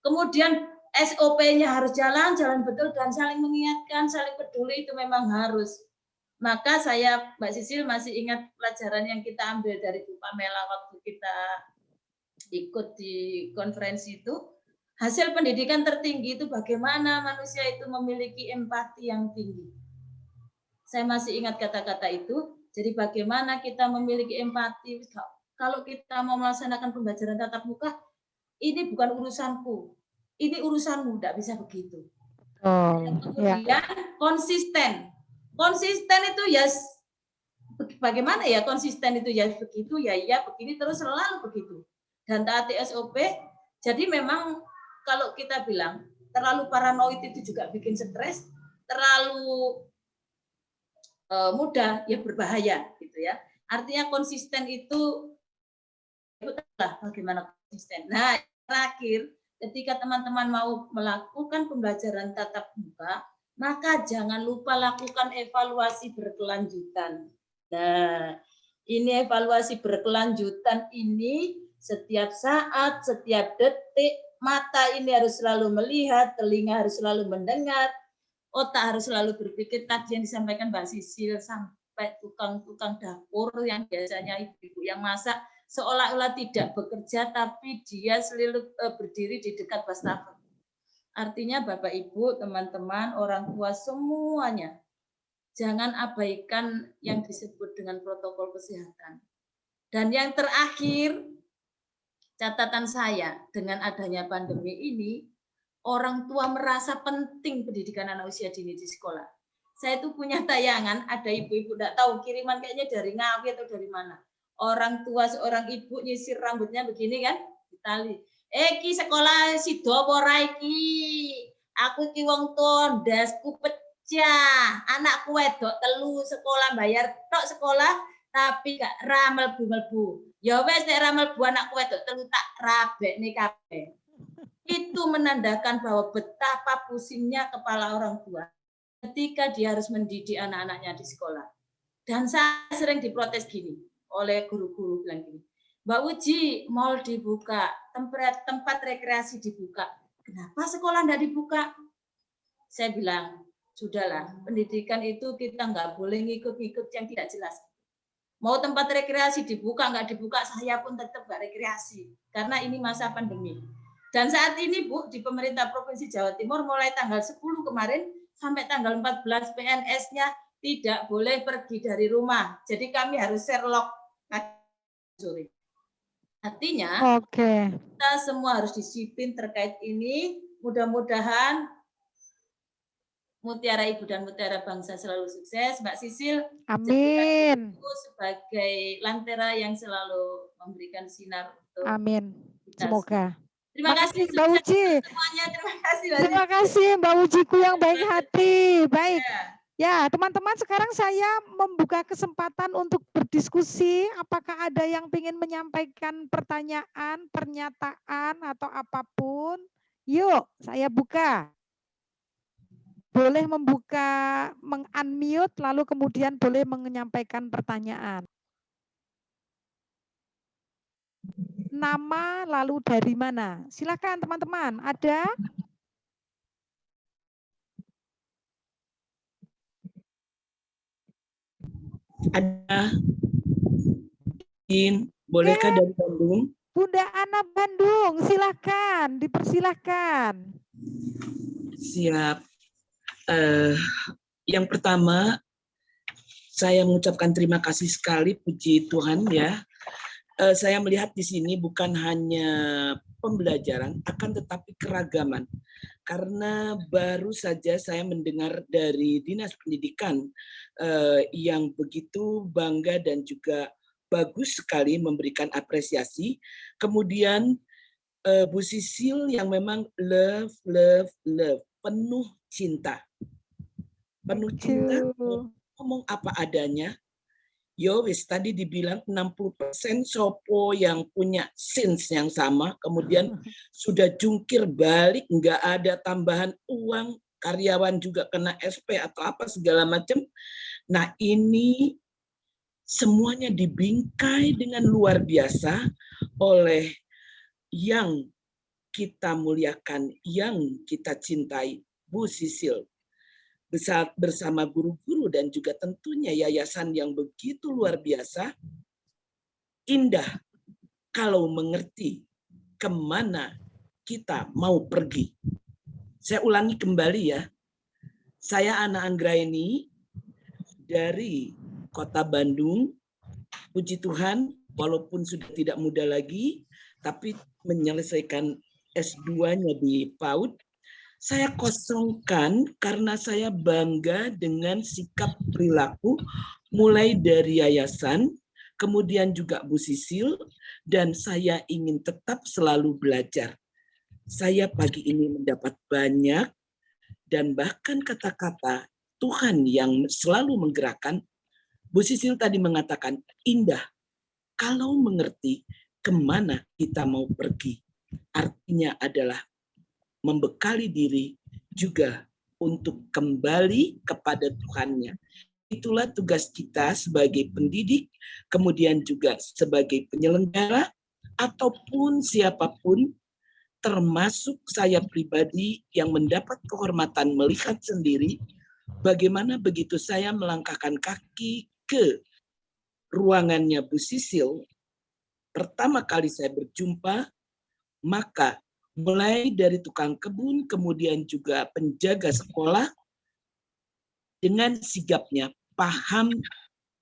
Kemudian SOP-nya harus jalan betul dan saling mengingatkan, saling peduli itu memang harus. Maka saya, Mbak Sisil, masih ingat pelajaran yang kita ambil dari Bu Pamela waktu kita ikut di konferensi itu. Hasil pendidikan tertinggi itu bagaimana manusia itu memiliki empati yang tinggi. Saya masih ingat kata-kata itu. Jadi bagaimana kita memiliki empati. Kalau kita mau melaksanakan pembelajaran tatap muka, ini bukan urusanku. Ini urusanmu, tidak bisa begitu. Kemudian konsisten. Konsisten itu ya bagaimana ya konsisten itu ya begitu, ya begini terus selalu begitu. Dan taati SOP. Jadi memang kalau kita bilang terlalu paranoid itu juga bikin stres, terlalu mudah ya berbahaya gitu ya. Artinya konsisten itu bagaimana konsisten. Nah, terakhir ketika teman-teman mau melakukan pembelajaran tatap muka, maka jangan lupa lakukan evaluasi berkelanjutan. Nah, ini evaluasi berkelanjutan ini setiap saat, setiap detik, mata ini harus selalu melihat, telinga harus selalu mendengar, otak harus selalu berpikir. Tadi yang disampaikan Mbak Sisil sampai tukang-tukang dapur yang biasanya ibu-ibu yang masak seolah-olah tidak bekerja tapi dia selalu berdiri di dekat wastafel. Artinya Bapak Ibu, teman-teman, orang tua semuanya jangan abaikan yang disebut dengan protokol kesehatan. Dan yang terakhir, catatan saya dengan adanya pandemi ini, orang tua merasa penting pendidikan anak usia dini di sekolah. Saya itu punya tayangan, ada ibu-ibu tidak tahu kiriman kayaknya dari Ngawi atau dari mana. Orang tua seorang ibu nyisir rambutnya begini kan, ditali. Ki sekolah si ora iki. Aku ki wong tondasku pecah. Anakku wedok telu sekolah bayar tok sekolah tapi gak ramel bu. Ya wes nek ramel bu anakku wedok telu tak rabekne kabeh. Itu menandakan bahwa betapa pusingnya kepala orang tua ketika dia harus mendidik anak-anaknya di sekolah. Dan saya sering diprotes gini oleh guru-guru bilang gini, Mbak Uji, mall dibuka, tempat rekreasi dibuka. Kenapa sekolah enggak dibuka? Saya bilang, sudahlah, pendidikan itu kita nggak boleh ngikut-ngikut yang tidak jelas. Mau tempat rekreasi dibuka, nggak dibuka, saya pun tetap nggak rekreasi. Karena ini masa pandemi. Dan saat ini, Bu, di pemerintah Provinsi Jawa Timur, mulai tanggal 10 kemarin, sampai tanggal 14 PNS-nya tidak boleh pergi dari rumah. Jadi kami harus share lock sore. Artinya, kita semua harus disiplin terkait ini. Mudah-mudahan Mutiara Ibu dan Mutiara Bangsa selalu sukses. Mbak Sisil, amin. Sebagai lantera yang selalu memberikan sinar untuk amin. Kita Semoga. Terima kasih Mbak Uji. Semuanya. Terima kasih. Terima kasih Mbak Ujiku yang baik hati. Baik. Ya, teman-teman, sekarang saya membuka kesempatan untuk berdiskusi. Apakah ada yang ingin menyampaikan pertanyaan, pernyataan, atau apapun? Yuk, saya buka. Boleh membuka, meng-unmute, lalu kemudian boleh menyampaikan pertanyaan. Nama, lalu dari mana? Silakan teman-teman, ada? Ada. Bolehkah dari Bandung? Bunda Ana Bandung, silakan, dipersilahkan. Siap. Yang pertama, saya mengucapkan terima kasih sekali, puji Tuhan ya. Saya melihat di sini bukan hanya pembelajaran, akan tetapi keragaman. Karena baru saja saya mendengar dari Dinas Pendidikan yang begitu bangga dan juga bagus sekali memberikan apresiasi. Kemudian Bu Sisil yang memang love, penuh cinta. Penuh cinta, ngomong apa adanya. Yo, wis tadi dibilang 60% sopo yang punya sins yang sama, kemudian sudah jungkir balik, nggak ada tambahan uang, karyawan juga kena SP atau apa segala macam. Nah ini semuanya dibingkai dengan luar biasa oleh yang kita muliakan, yang kita cintai, Bu Sisil. Bersama guru-guru dan juga tentunya yayasan yang begitu luar biasa, indah kalau mengerti kemana kita mau pergi. Saya ulangi kembali ya, saya Ana Anggraeni dari Kota Bandung, puji Tuhan walaupun sudah tidak muda lagi, tapi menyelesaikan S2-nya di PAUD, saya kosongkan karena saya bangga dengan sikap perilaku mulai dari yayasan, kemudian juga Bu Sisil, dan saya ingin tetap selalu belajar. Saya pagi ini mendapat banyak dan bahkan kata-kata Tuhan yang selalu menggerakkan. Bu Sisil tadi mengatakan indah kalau mengerti kemana kita mau pergi. Artinya adalah membekali diri juga untuk kembali kepada Tuhannya. Itulah tugas kita sebagai pendidik, kemudian juga sebagai penyelenggara, ataupun siapapun, termasuk saya pribadi yang mendapat kehormatan melihat sendiri, bagaimana begitu saya melangkahkan kaki ke ruangannya Bu Sisil, pertama kali saya berjumpa, maka mulai dari tukang kebun, kemudian juga penjaga sekolah, dengan sigapnya paham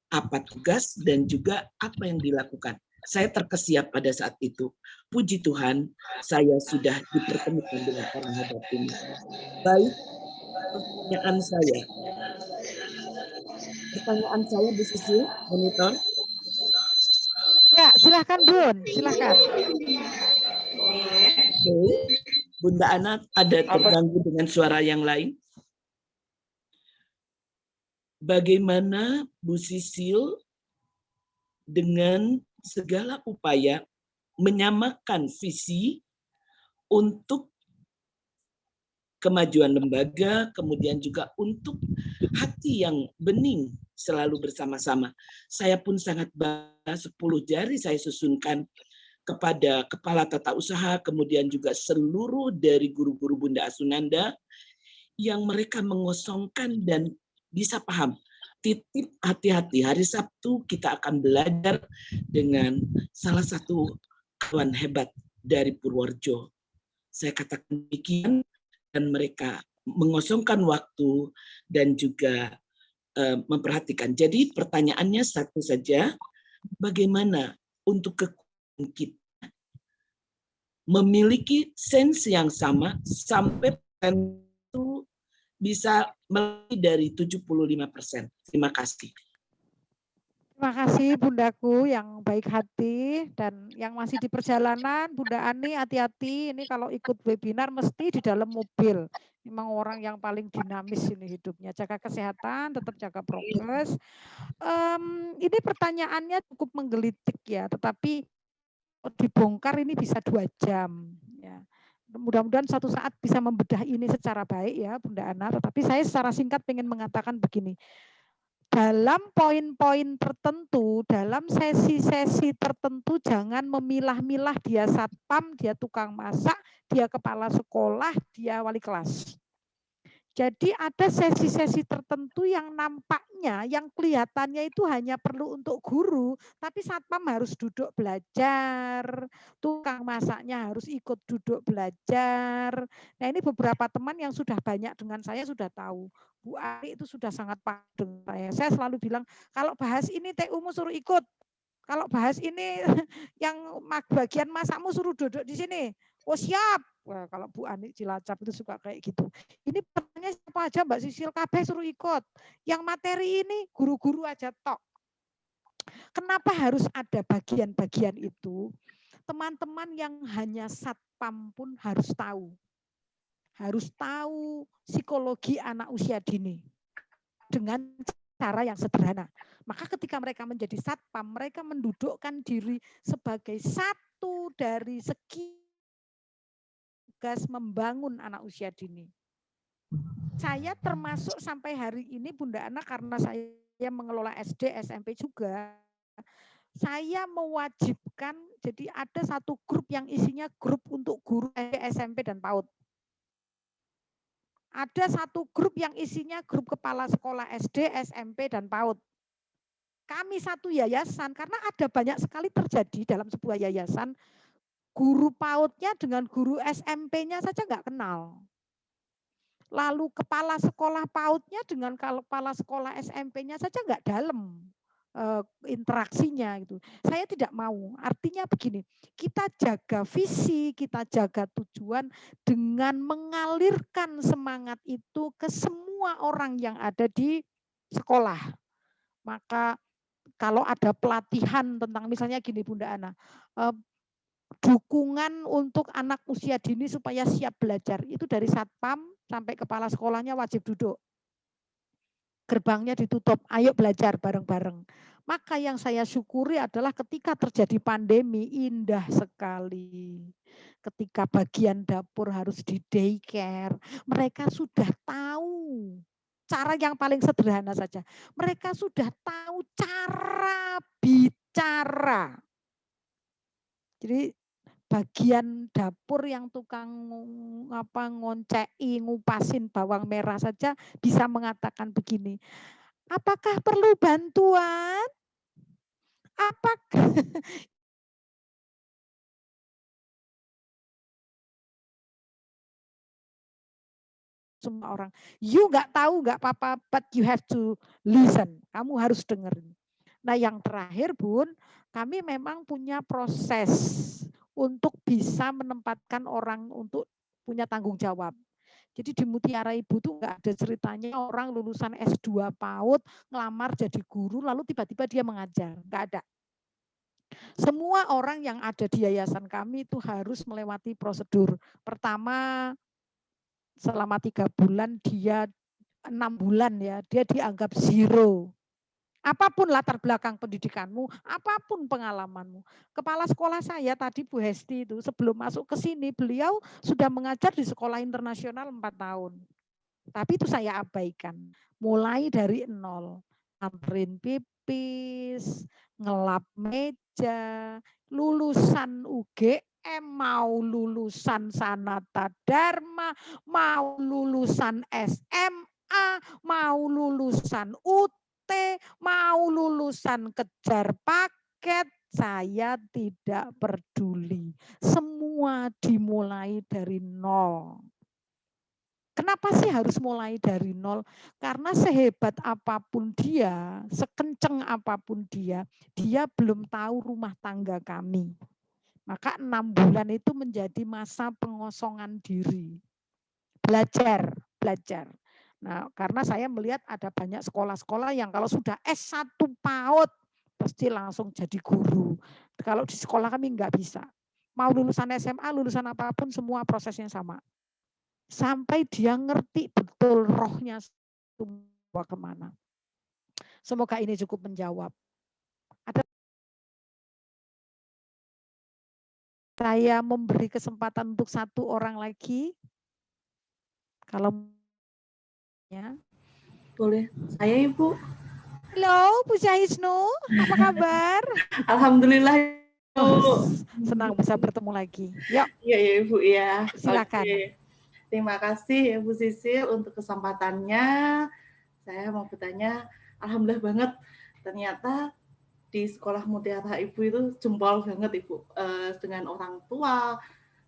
apa tugas dan juga apa yang dilakukan. Saya terkesiap pada saat itu. Puji Tuhan, saya sudah dipertemukan dengan orang hebat ini. Baik, pertanyaan saya Bu Sisil, monitor. Ya, silahkan Bun, silahkan. Oke, Bunda Ana ada terganggu dengan suara yang lain. Bagaimana Bu Sisil dengan segala upaya menyamakan visi untuk kemajuan lembaga, kemudian juga untuk hati yang bening selalu bersama-sama. Saya pun sangat bangga, 10 jari saya susunkan kepada kepala tata usaha, kemudian juga seluruh dari guru-guru Bunda Asunanda yang mereka mengosongkan dan bisa paham. Titip hati-hati, hari Sabtu kita akan belajar dengan salah satu kawan hebat dari Purworejo. Saya katakan demikian, dan mereka mengosongkan waktu dan juga memperhatikan. Jadi pertanyaannya satu saja, bagaimana untuk kekuatan kita memiliki sense yang sama sampai tentu bisa lebih dari 75%. Terima kasih. Terima kasih Bundaku yang baik hati, dan yang masih di perjalanan, Bunda Ani hati-hati, ini kalau ikut webinar mesti di dalam mobil. Memang orang yang paling dinamis ini hidupnya. Jaga kesehatan, tetap jaga progres. Ini pertanyaannya cukup menggelitik ya, tetapi dibongkar ini bisa 2 jam. Ya. Mudah-mudahan suatu saat bisa membedah ini secara baik ya Bunda Ana, tetapi saya secara singkat ingin mengatakan begini. Dalam poin-poin tertentu, dalam sesi-sesi tertentu, jangan memilah-milah dia satpam, dia tukang masak, dia kepala sekolah, dia wali kelas. Jadi ada sesi-sesi tertentu yang nampaknya, yang kelihatannya itu hanya perlu untuk guru, tapi satpam harus duduk belajar, tukang masaknya harus ikut duduk belajar. Nah ini beberapa teman yang sudah banyak dengan saya sudah tahu. Bu Ari itu sudah sangat paham dengan saya. Saya selalu bilang, kalau bahas ini TU-mu suruh ikut. Kalau bahas ini yang bagian masakmu suruh duduk di sini. Oh siap. Wah, kalau Bu Ani Cilacap itu suka kayak gitu. Ini pertanyaannya siapa aja Mbak Sisil, kabeh suruh ikut. Yang materi ini guru-guru aja tok. Kenapa harus ada bagian-bagian itu? Teman-teman yang hanya satpam pun harus tahu. Harus tahu psikologi anak usia dini. Dengan cara yang sederhana. Maka ketika mereka menjadi satpam, mereka mendudukkan diri sebagai satu dari sekian tugas membangun anak usia dini. Saya termasuk sampai hari ini Bunda Ana, karena saya mengelola SD, SMP juga, saya mewajibkan, jadi ada satu grup yang isinya grup untuk guru SMP dan PAUD. Ada satu grup yang isinya grup kepala sekolah SD, SMP, dan PAUD. Kami satu yayasan, karena ada banyak sekali terjadi dalam sebuah yayasan, guru PAUD-nya dengan guru SMP-nya saja nggak kenal. Lalu kepala sekolah PAUD-nya dengan kepala sekolah SMP-nya saja nggak dalam interaksinya gitu. Saya tidak mau. Artinya begini, kita jaga visi, kita jaga tujuan dengan mengalirkan semangat itu ke semua orang yang ada di sekolah. Maka kalau ada pelatihan tentang misalnya gini Bunda Ana, dukungan untuk anak usia dini supaya siap belajar, itu dari satpam sampai kepala sekolahnya wajib duduk. Gerbangnya ditutup, ayo belajar bareng-bareng. Maka yang saya syukuri adalah ketika terjadi pandemi, indah sekali. Ketika bagian dapur harus di daycare, mereka sudah tahu cara yang paling sederhana saja. Mereka sudah tahu cara bicara. Jadi bagian dapur yang tukang ngoncei, ngupasin bawang merah saja bisa mengatakan begini, apakah perlu bantuan? Apakah semua orang, you nggak tahu nggak apa-apa, but you have to listen. Kamu harus dengerin. Nah yang terakhir Bun, kami memang punya proses untuk bisa menempatkan orang untuk punya tanggung jawab. Jadi di Mutiara Ibu tuh nggak ada ceritanya orang lulusan S2 PAUD ngelamar jadi guru lalu tiba-tiba dia mengajar, nggak ada. Semua orang yang ada di yayasan kami itu harus melewati prosedur. Pertama, selama 3 bulan dia 6 bulan ya, dia dianggap zero. Apapun latar belakang pendidikanmu, apapun pengalamanmu. Kepala sekolah saya tadi Bu Hesti itu sebelum masuk ke sini beliau sudah mengajar di sekolah internasional 4 tahun. Tapi itu saya abaikan. Mulai dari nol. Nganterin pipis, ngelap meja, lulusan UGM, mau lulusan Sanata Dharma, mau lulusan SMA, mau lulusan UT, mau lulusan kejar paket, saya tidak peduli. Semua dimulai dari nol. Kenapa sih harus mulai dari nol? Karena sehebat apapun dia, sekenceng apapun dia belum tahu rumah tangga kami. Maka 6 bulan itu menjadi masa pengosongan diri. Belajar. Nah, karena saya melihat ada banyak sekolah-sekolah yang kalau sudah S1 PAUD, pasti langsung jadi guru. Kalau di sekolah kami nggak bisa. Mau lulusan SMA, lulusan apapun, semua prosesnya sama. Sampai dia ngerti betul rohnya semua kemana. Semoga ini cukup menjawab. Ada saya memberi kesempatan untuk 1 orang lagi. Kalau ya. Boleh, saya Ibu. Halo, Bu Syahisnu, apa kabar? Alhamdulillah. Oh, senang bisa bertemu lagi. Yuk. Iya ya Ibu ya. Silakan. Oke. Terima kasih Bu Sisil untuk kesempatannya. Saya mau bertanya, alhamdulillah banget ternyata di sekolah Mutiara Ibu itu jempol banget Ibu, dengan orang tua,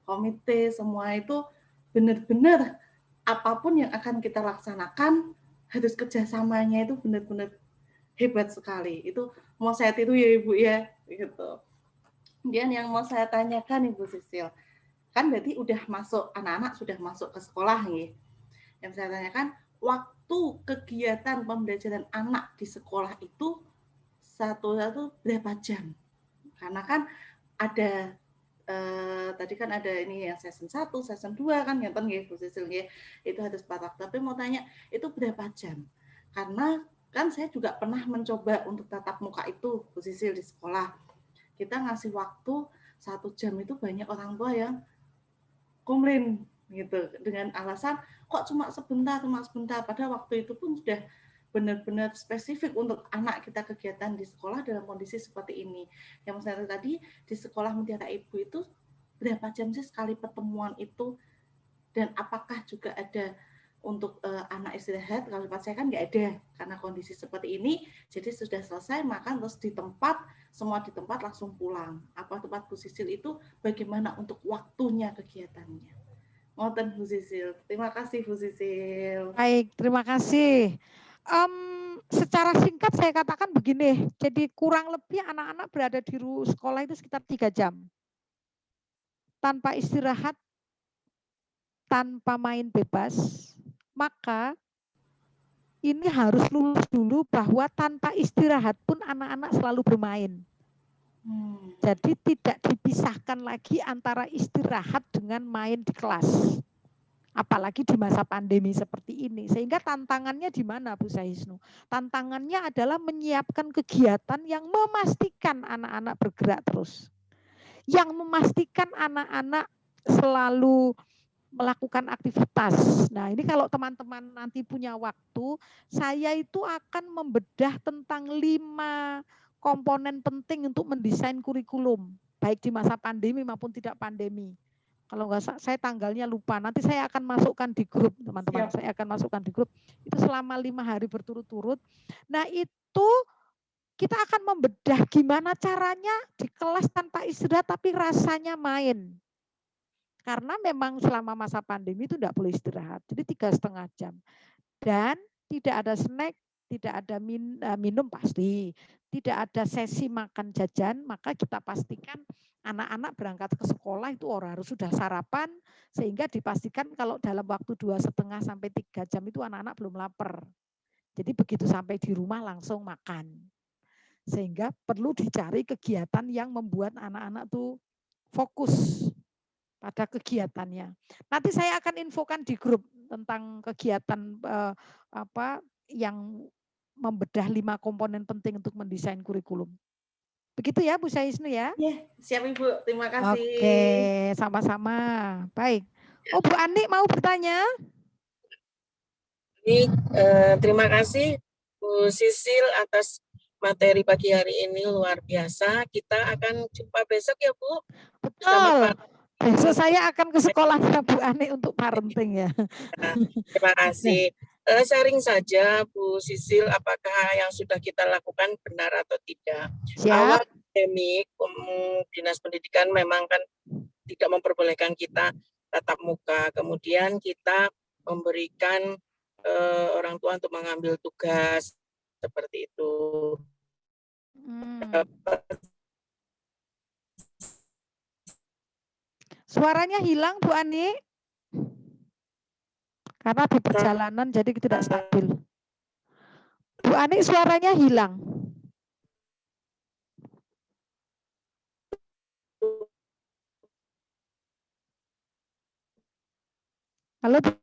komite, semua itu benar-benar apapun yang akan kita laksanakan harus kerjasamanya itu benar-benar hebat sekali. Itu mau saya tiru ya Ibu ya, gitu. Kemudian yang mau saya tanyakan Ibu Sisil, kan berarti udah masuk, anak-anak sudah masuk ke sekolah nih. Yang saya tanyakan, waktu kegiatan pembelajaran anak di sekolah itu satu berapa jam? Karena kan ada tadi kan ada ini yang season 1, season 2 kan ngeten nggih Bu Sisil nggih. Itu harus parak. Tapi mau tanya itu berapa jam? Karena kan saya juga pernah mencoba untuk tatap muka itu Bu Sisil di sekolah. Kita ngasih waktu 1 jam itu banyak orang tua yang komplain gitu dengan alasan kok cuma sebentar padahal waktu itu pun sudah benar-benar spesifik untuk anak kita kegiatan di sekolah dalam kondisi seperti ini. Yang saya tadi di sekolah Mutiara Ibu itu berapa jam sih sekali pertemuan itu, dan apakah juga ada untuk anak istirahat? Kalau tempat saya kan nggak ada karena kondisi seperti ini, jadi sudah selesai makan terus di tempat, semua di tempat langsung pulang. Apa tempat Bu Sisil itu bagaimana untuk waktunya kegiatannya? Ngoten Bu Sisil. Terima kasih Bu Sisil. Baik, terima kasih. Secara singkat saya katakan begini, jadi kurang lebih anak-anak berada di sekolah itu sekitar 3 jam. Tanpa istirahat, tanpa main bebas, maka ini harus lulus dulu bahwa tanpa istirahat pun anak-anak selalu bermain. Jadi tidak dipisahkan lagi antara istirahat dengan main di kelas. Apalagi di masa pandemi seperti ini. Sehingga tantangannya di mana Bu Syahisnu? Tantangannya adalah menyiapkan kegiatan yang memastikan anak-anak bergerak terus. Yang memastikan anak-anak selalu melakukan aktivitas. Nah, ini kalau teman-teman nanti punya waktu, saya itu akan membedah tentang 5 komponen penting untuk mendesain kurikulum, baik di masa pandemi maupun tidak pandemi. Kalau nggak, saya tanggalnya lupa. Nanti saya akan masukkan di grup, teman-teman. Saya akan masukkan di grup. Itu selama 5 hari berturut-turut. Nah, itu kita akan membedah gimana caranya di kelas tanpa istirahat, tapi rasanya main. Karena memang selama masa pandemi itu tidak boleh istirahat. Jadi 3,5 jam. Dan tidak ada snack, tidak ada minum pasti. Tidak ada sesi makan jajan, maka kita pastikan anak-anak berangkat ke sekolah itu harus sudah sarapan, sehingga dipastikan kalau dalam waktu 2,5 sampai 3 jam itu anak-anak belum lapar. Jadi begitu sampai di rumah langsung makan. Sehingga perlu dicari kegiatan yang membuat anak-anak tuh fokus pada kegiatannya. Nanti saya akan infokan di grup tentang kegiatan yang membedah 5 komponen penting untuk mendesain kurikulum. Begitu ya Bu Saisnu ya? Ya, siap Ibu. Terima kasih. Oke, sama-sama. Baik. Oh, Bu Ani mau bertanya? Terima kasih Bu Sisil atas materi pagi hari ini, luar biasa. Kita akan jumpa besok ya Bu. Betul. Besok saya akan ke sekolahnya Bu Ani untuk parenting ya. Terima kasih. Sharing saja Bu Sisil, apakah yang sudah kita lakukan benar atau tidak. Siap. Awal pandemik, Dinas Pendidikan memang kan tidak memperbolehkan kita tatap muka. Kemudian kita memberikan orang tua untuk mengambil tugas seperti itu. Suaranya hilang Bu Ani. Karena di perjalanan jadi tidak stabil. Bu Ani suaranya hilang. Halo Bu.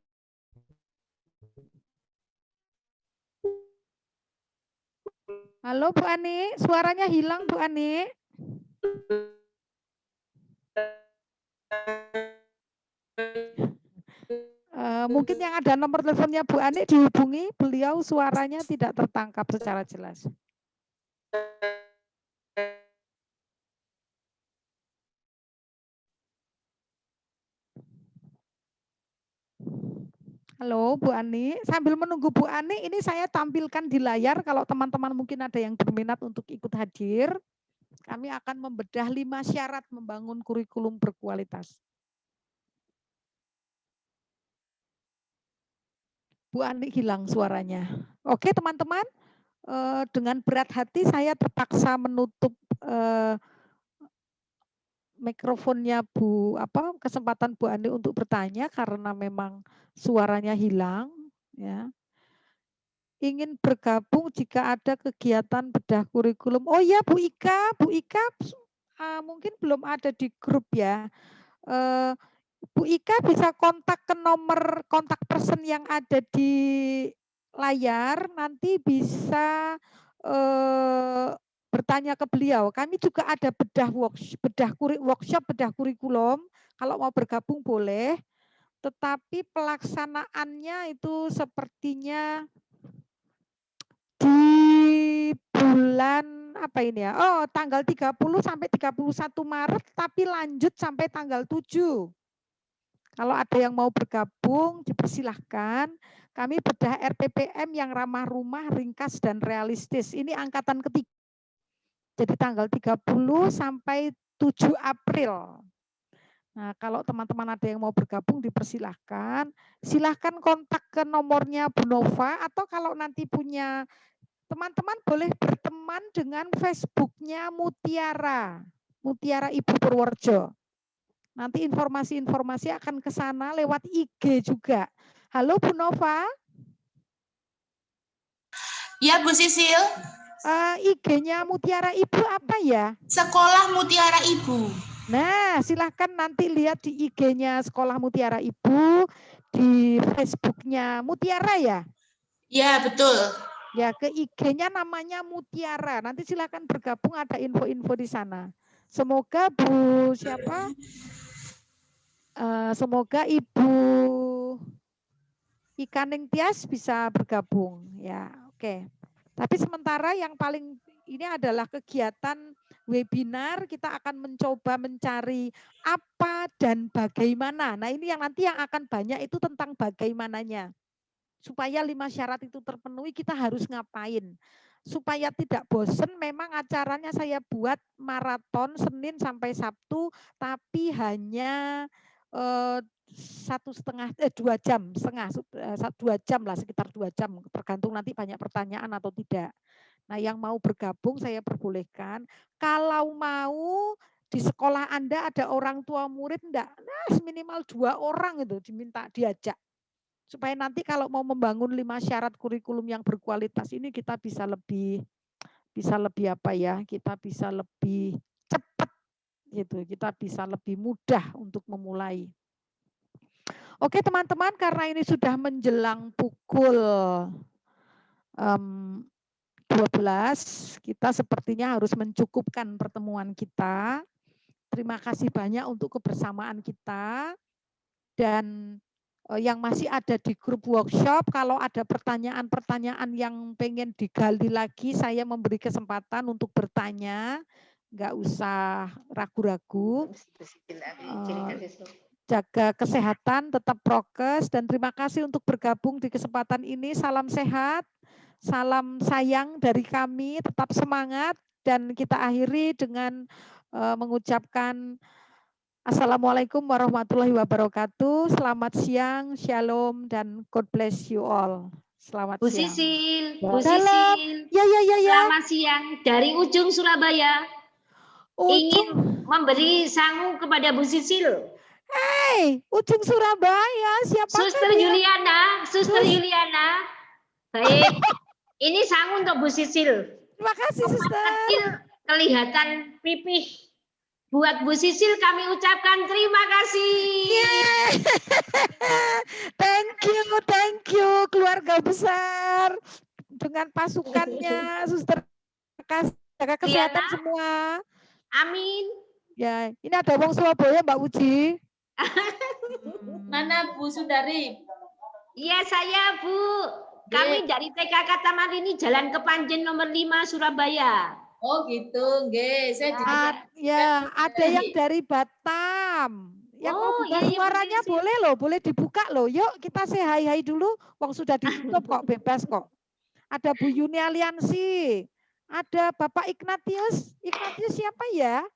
Halo Bu Ani, suaranya hilang Bu Ani. Mungkin yang ada nomor teleponnya Bu Ani dihubungi, beliau suaranya tidak tertangkap secara jelas. Halo Bu Ani, sambil menunggu Bu Ani ini saya tampilkan di layar kalau teman-teman mungkin ada yang berminat untuk ikut hadir. Kami akan membedah 5 syarat membangun kurikulum berkualitas. Bu Ani hilang suaranya. Oke teman-teman, dengan berat hati saya terpaksa menutup mikrofonnya kesempatan Bu Ani untuk bertanya karena memang suaranya hilang. Ya. Ingin bergabung jika ada kegiatan bedah kurikulum. Oh ya Bu Ika mungkin belum ada di grup ya. Bu Ika bisa kontak ke nomor kontak person yang ada di layar, nanti bisa bertanya ke beliau. Kami juga ada workshop bedah kurikulum. Kalau mau bergabung boleh, tetapi pelaksanaannya itu sepertinya di bulan apa ini ya? Oh, tanggal 30 sampai 31 Maret, tapi lanjut sampai tanggal 7. Kalau ada yang mau bergabung, dipersilahkan. Kami bedah RPPM yang ramah rumah, ringkas, dan realistis. Ini angkatan ketiga. Jadi tanggal 30 sampai 7 April. Nah, kalau teman-teman ada yang mau bergabung, dipersilahkan. Silahkan kontak ke nomornya Bu Nova, atau kalau nanti punya teman-teman boleh berteman dengan Facebooknya Mutiara Ibu Purworejo. Nanti informasi-informasi akan ke sana lewat IG juga. Halo Bu Nova. Ya Bu Sisil. IG-nya Mutiara Ibu apa ya? Sekolah Mutiara Ibu. Nah, silahkan nanti lihat di IG-nya Sekolah Mutiara Ibu, di Facebook-nya Mutiara ya? Ya, betul. Ya, ke IG-nya namanya Mutiara. Nanti silahkan bergabung, ada info-info di sana. Semoga Bu siapa? Semoga Ibu Ika Ningtyas bisa bergabung ya. Oke. Tapi sementara yang paling ini adalah kegiatan webinar, kita akan mencoba mencari apa dan bagaimana. Nah, ini yang nanti yang akan banyak itu tentang bagaimananya. Supaya 5 syarat itu terpenuhi, kita harus ngapain. Supaya tidak bosen, memang acaranya saya buat maraton Senin sampai Sabtu, tapi hanya 2 jam setengah, 2 jam lah, sekitar 2 jam, tergantung nanti banyak pertanyaan atau tidak. Nah, yang mau bergabung saya perbolehkan. Kalau mau di sekolah Anda ada orang tua murid enggak? Nah, minimal 2 orang itu diminta diajak. Supaya nanti kalau mau membangun 5 syarat kurikulum yang berkualitas ini kita bisa lebih apa ya? Kita bisa lebih cepat gitu. Kita bisa lebih mudah untuk memulai. Oke teman-teman, karena ini sudah menjelang pukul 12 kita sepertinya harus mencukupkan pertemuan kita. Terima kasih banyak untuk kebersamaan kita. Dan yang masih ada di grup workshop, kalau ada pertanyaan-pertanyaan yang pengen digali lagi, saya memberi kesempatan untuk bertanya. Nggak usah ragu-ragu. Jaga kesehatan, tetap prokes, dan terima kasih untuk bergabung di kesempatan ini. Salam sehat, salam sayang dari kami, tetap semangat, dan kita akhiri dengan mengucapkan Assalamualaikum warahmatullahi wabarakatuh. Selamat siang, shalom, dan God bless you all. Selamat Bu siang. Sisil, Bu Dalam. Sisil. Ya. Selamat siang dari ujung Surabaya. Ingin memberi sangu kepada Bu Sisil. Hei, ujung Surabaya, siapa? Suster Juliana, Suster Juliana. Baik, ini sangu untuk Bu Sisil. Terima kasih, Suster. Kecil kelihatan pipih. Buat Bu Sisil kami ucapkan terima kasih. Yeah. Thank you keluarga besar dengan pasukannya, Suster. Jaga kesehatan semua. Amin. Ya, ini ada wong Surabaya, Mbak Uji. Mana Bu Sundari? Iya saya Bu. Kami dari TKK Taman Rini Jalan Kepanjen nomor 5 Surabaya. Oh gitu, nggih. Ada yang dari Batam. Yang mau buka suaranya boleh loh, boleh dibuka loh. Yuk kita say hai dulu. Wong sudah ditutup kok, bebas kok. Ada Bu Yuni Aliansi. Ada Bapak Ignatius. Ignatius siapa ya?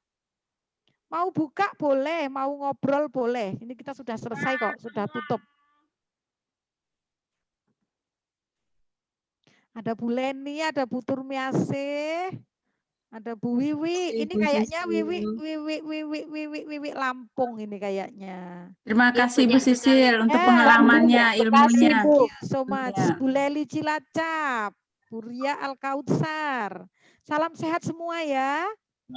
Mau buka boleh, mau ngobrol boleh. Ini kita sudah selesai kok, sudah tutup. Ada Bu Leni, ada Bu Turmiasih. Ada Bu Wiwi, ini kayaknya Wiwi Lampung ini kayaknya. Terima kasih Bu Sisil untuk pengalamannya, ilmunya. Thank you so much. Bu Leli Cilacap, Bu Ria Al-Kautsar. Salam sehat semua ya.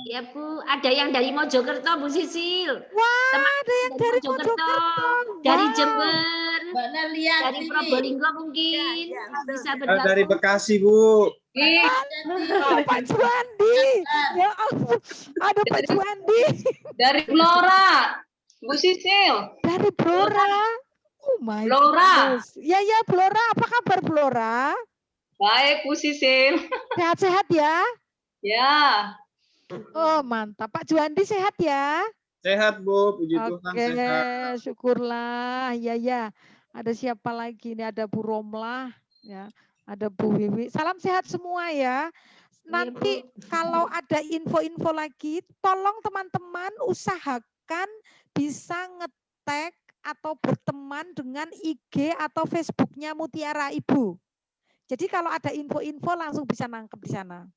Ya Bu, ada yang dari Mojokerto Bu Sisil. Wah, ada yang dari Mojokerto. Dari Jember. Mbak Nalia, dari Probolinggo mungkin. Bisa bergabung. Dari Bekasi Bu. Pak Juandi. Ya ampun. Ada Pak Juandi. Dari Blora. Bu Sisil. Dari Blora. Oh my Blora. Ya Blora, apa kabar Blora? Baik Bu Sisil. Sehat-sehat ya? Ya. Oh mantap. Pak Juandi sehat ya? Sehat Bu, puji Tuhan sehat. Syukurlah. Ya. Ada siapa lagi? Ini ada Bu Romlah, ya. Ada Bu Wiwi. Salam sehat semua ya. Nanti kalau ada info-info lagi, tolong teman-teman usahakan bisa nge-tag atau berteman dengan IG atau Facebooknya Mutiara Ibu. Jadi kalau ada info-info langsung bisa nangkep di sana.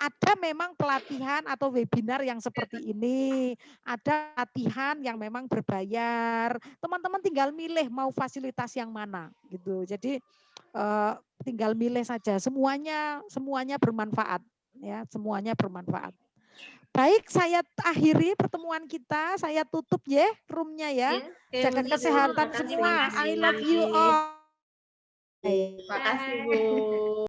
Ada memang pelatihan atau webinar yang seperti ini, ada latihan yang memang berbayar. Teman-teman tinggal milih mau fasilitas yang mana gitu. Jadi tinggal milih saja. Semuanya bermanfaat ya, semuanya bermanfaat. Baik, saya akhiri pertemuan kita. Saya tutup ya roomnya ya. Jaga kesehatan semua. I love you all. Terima kasih Bu.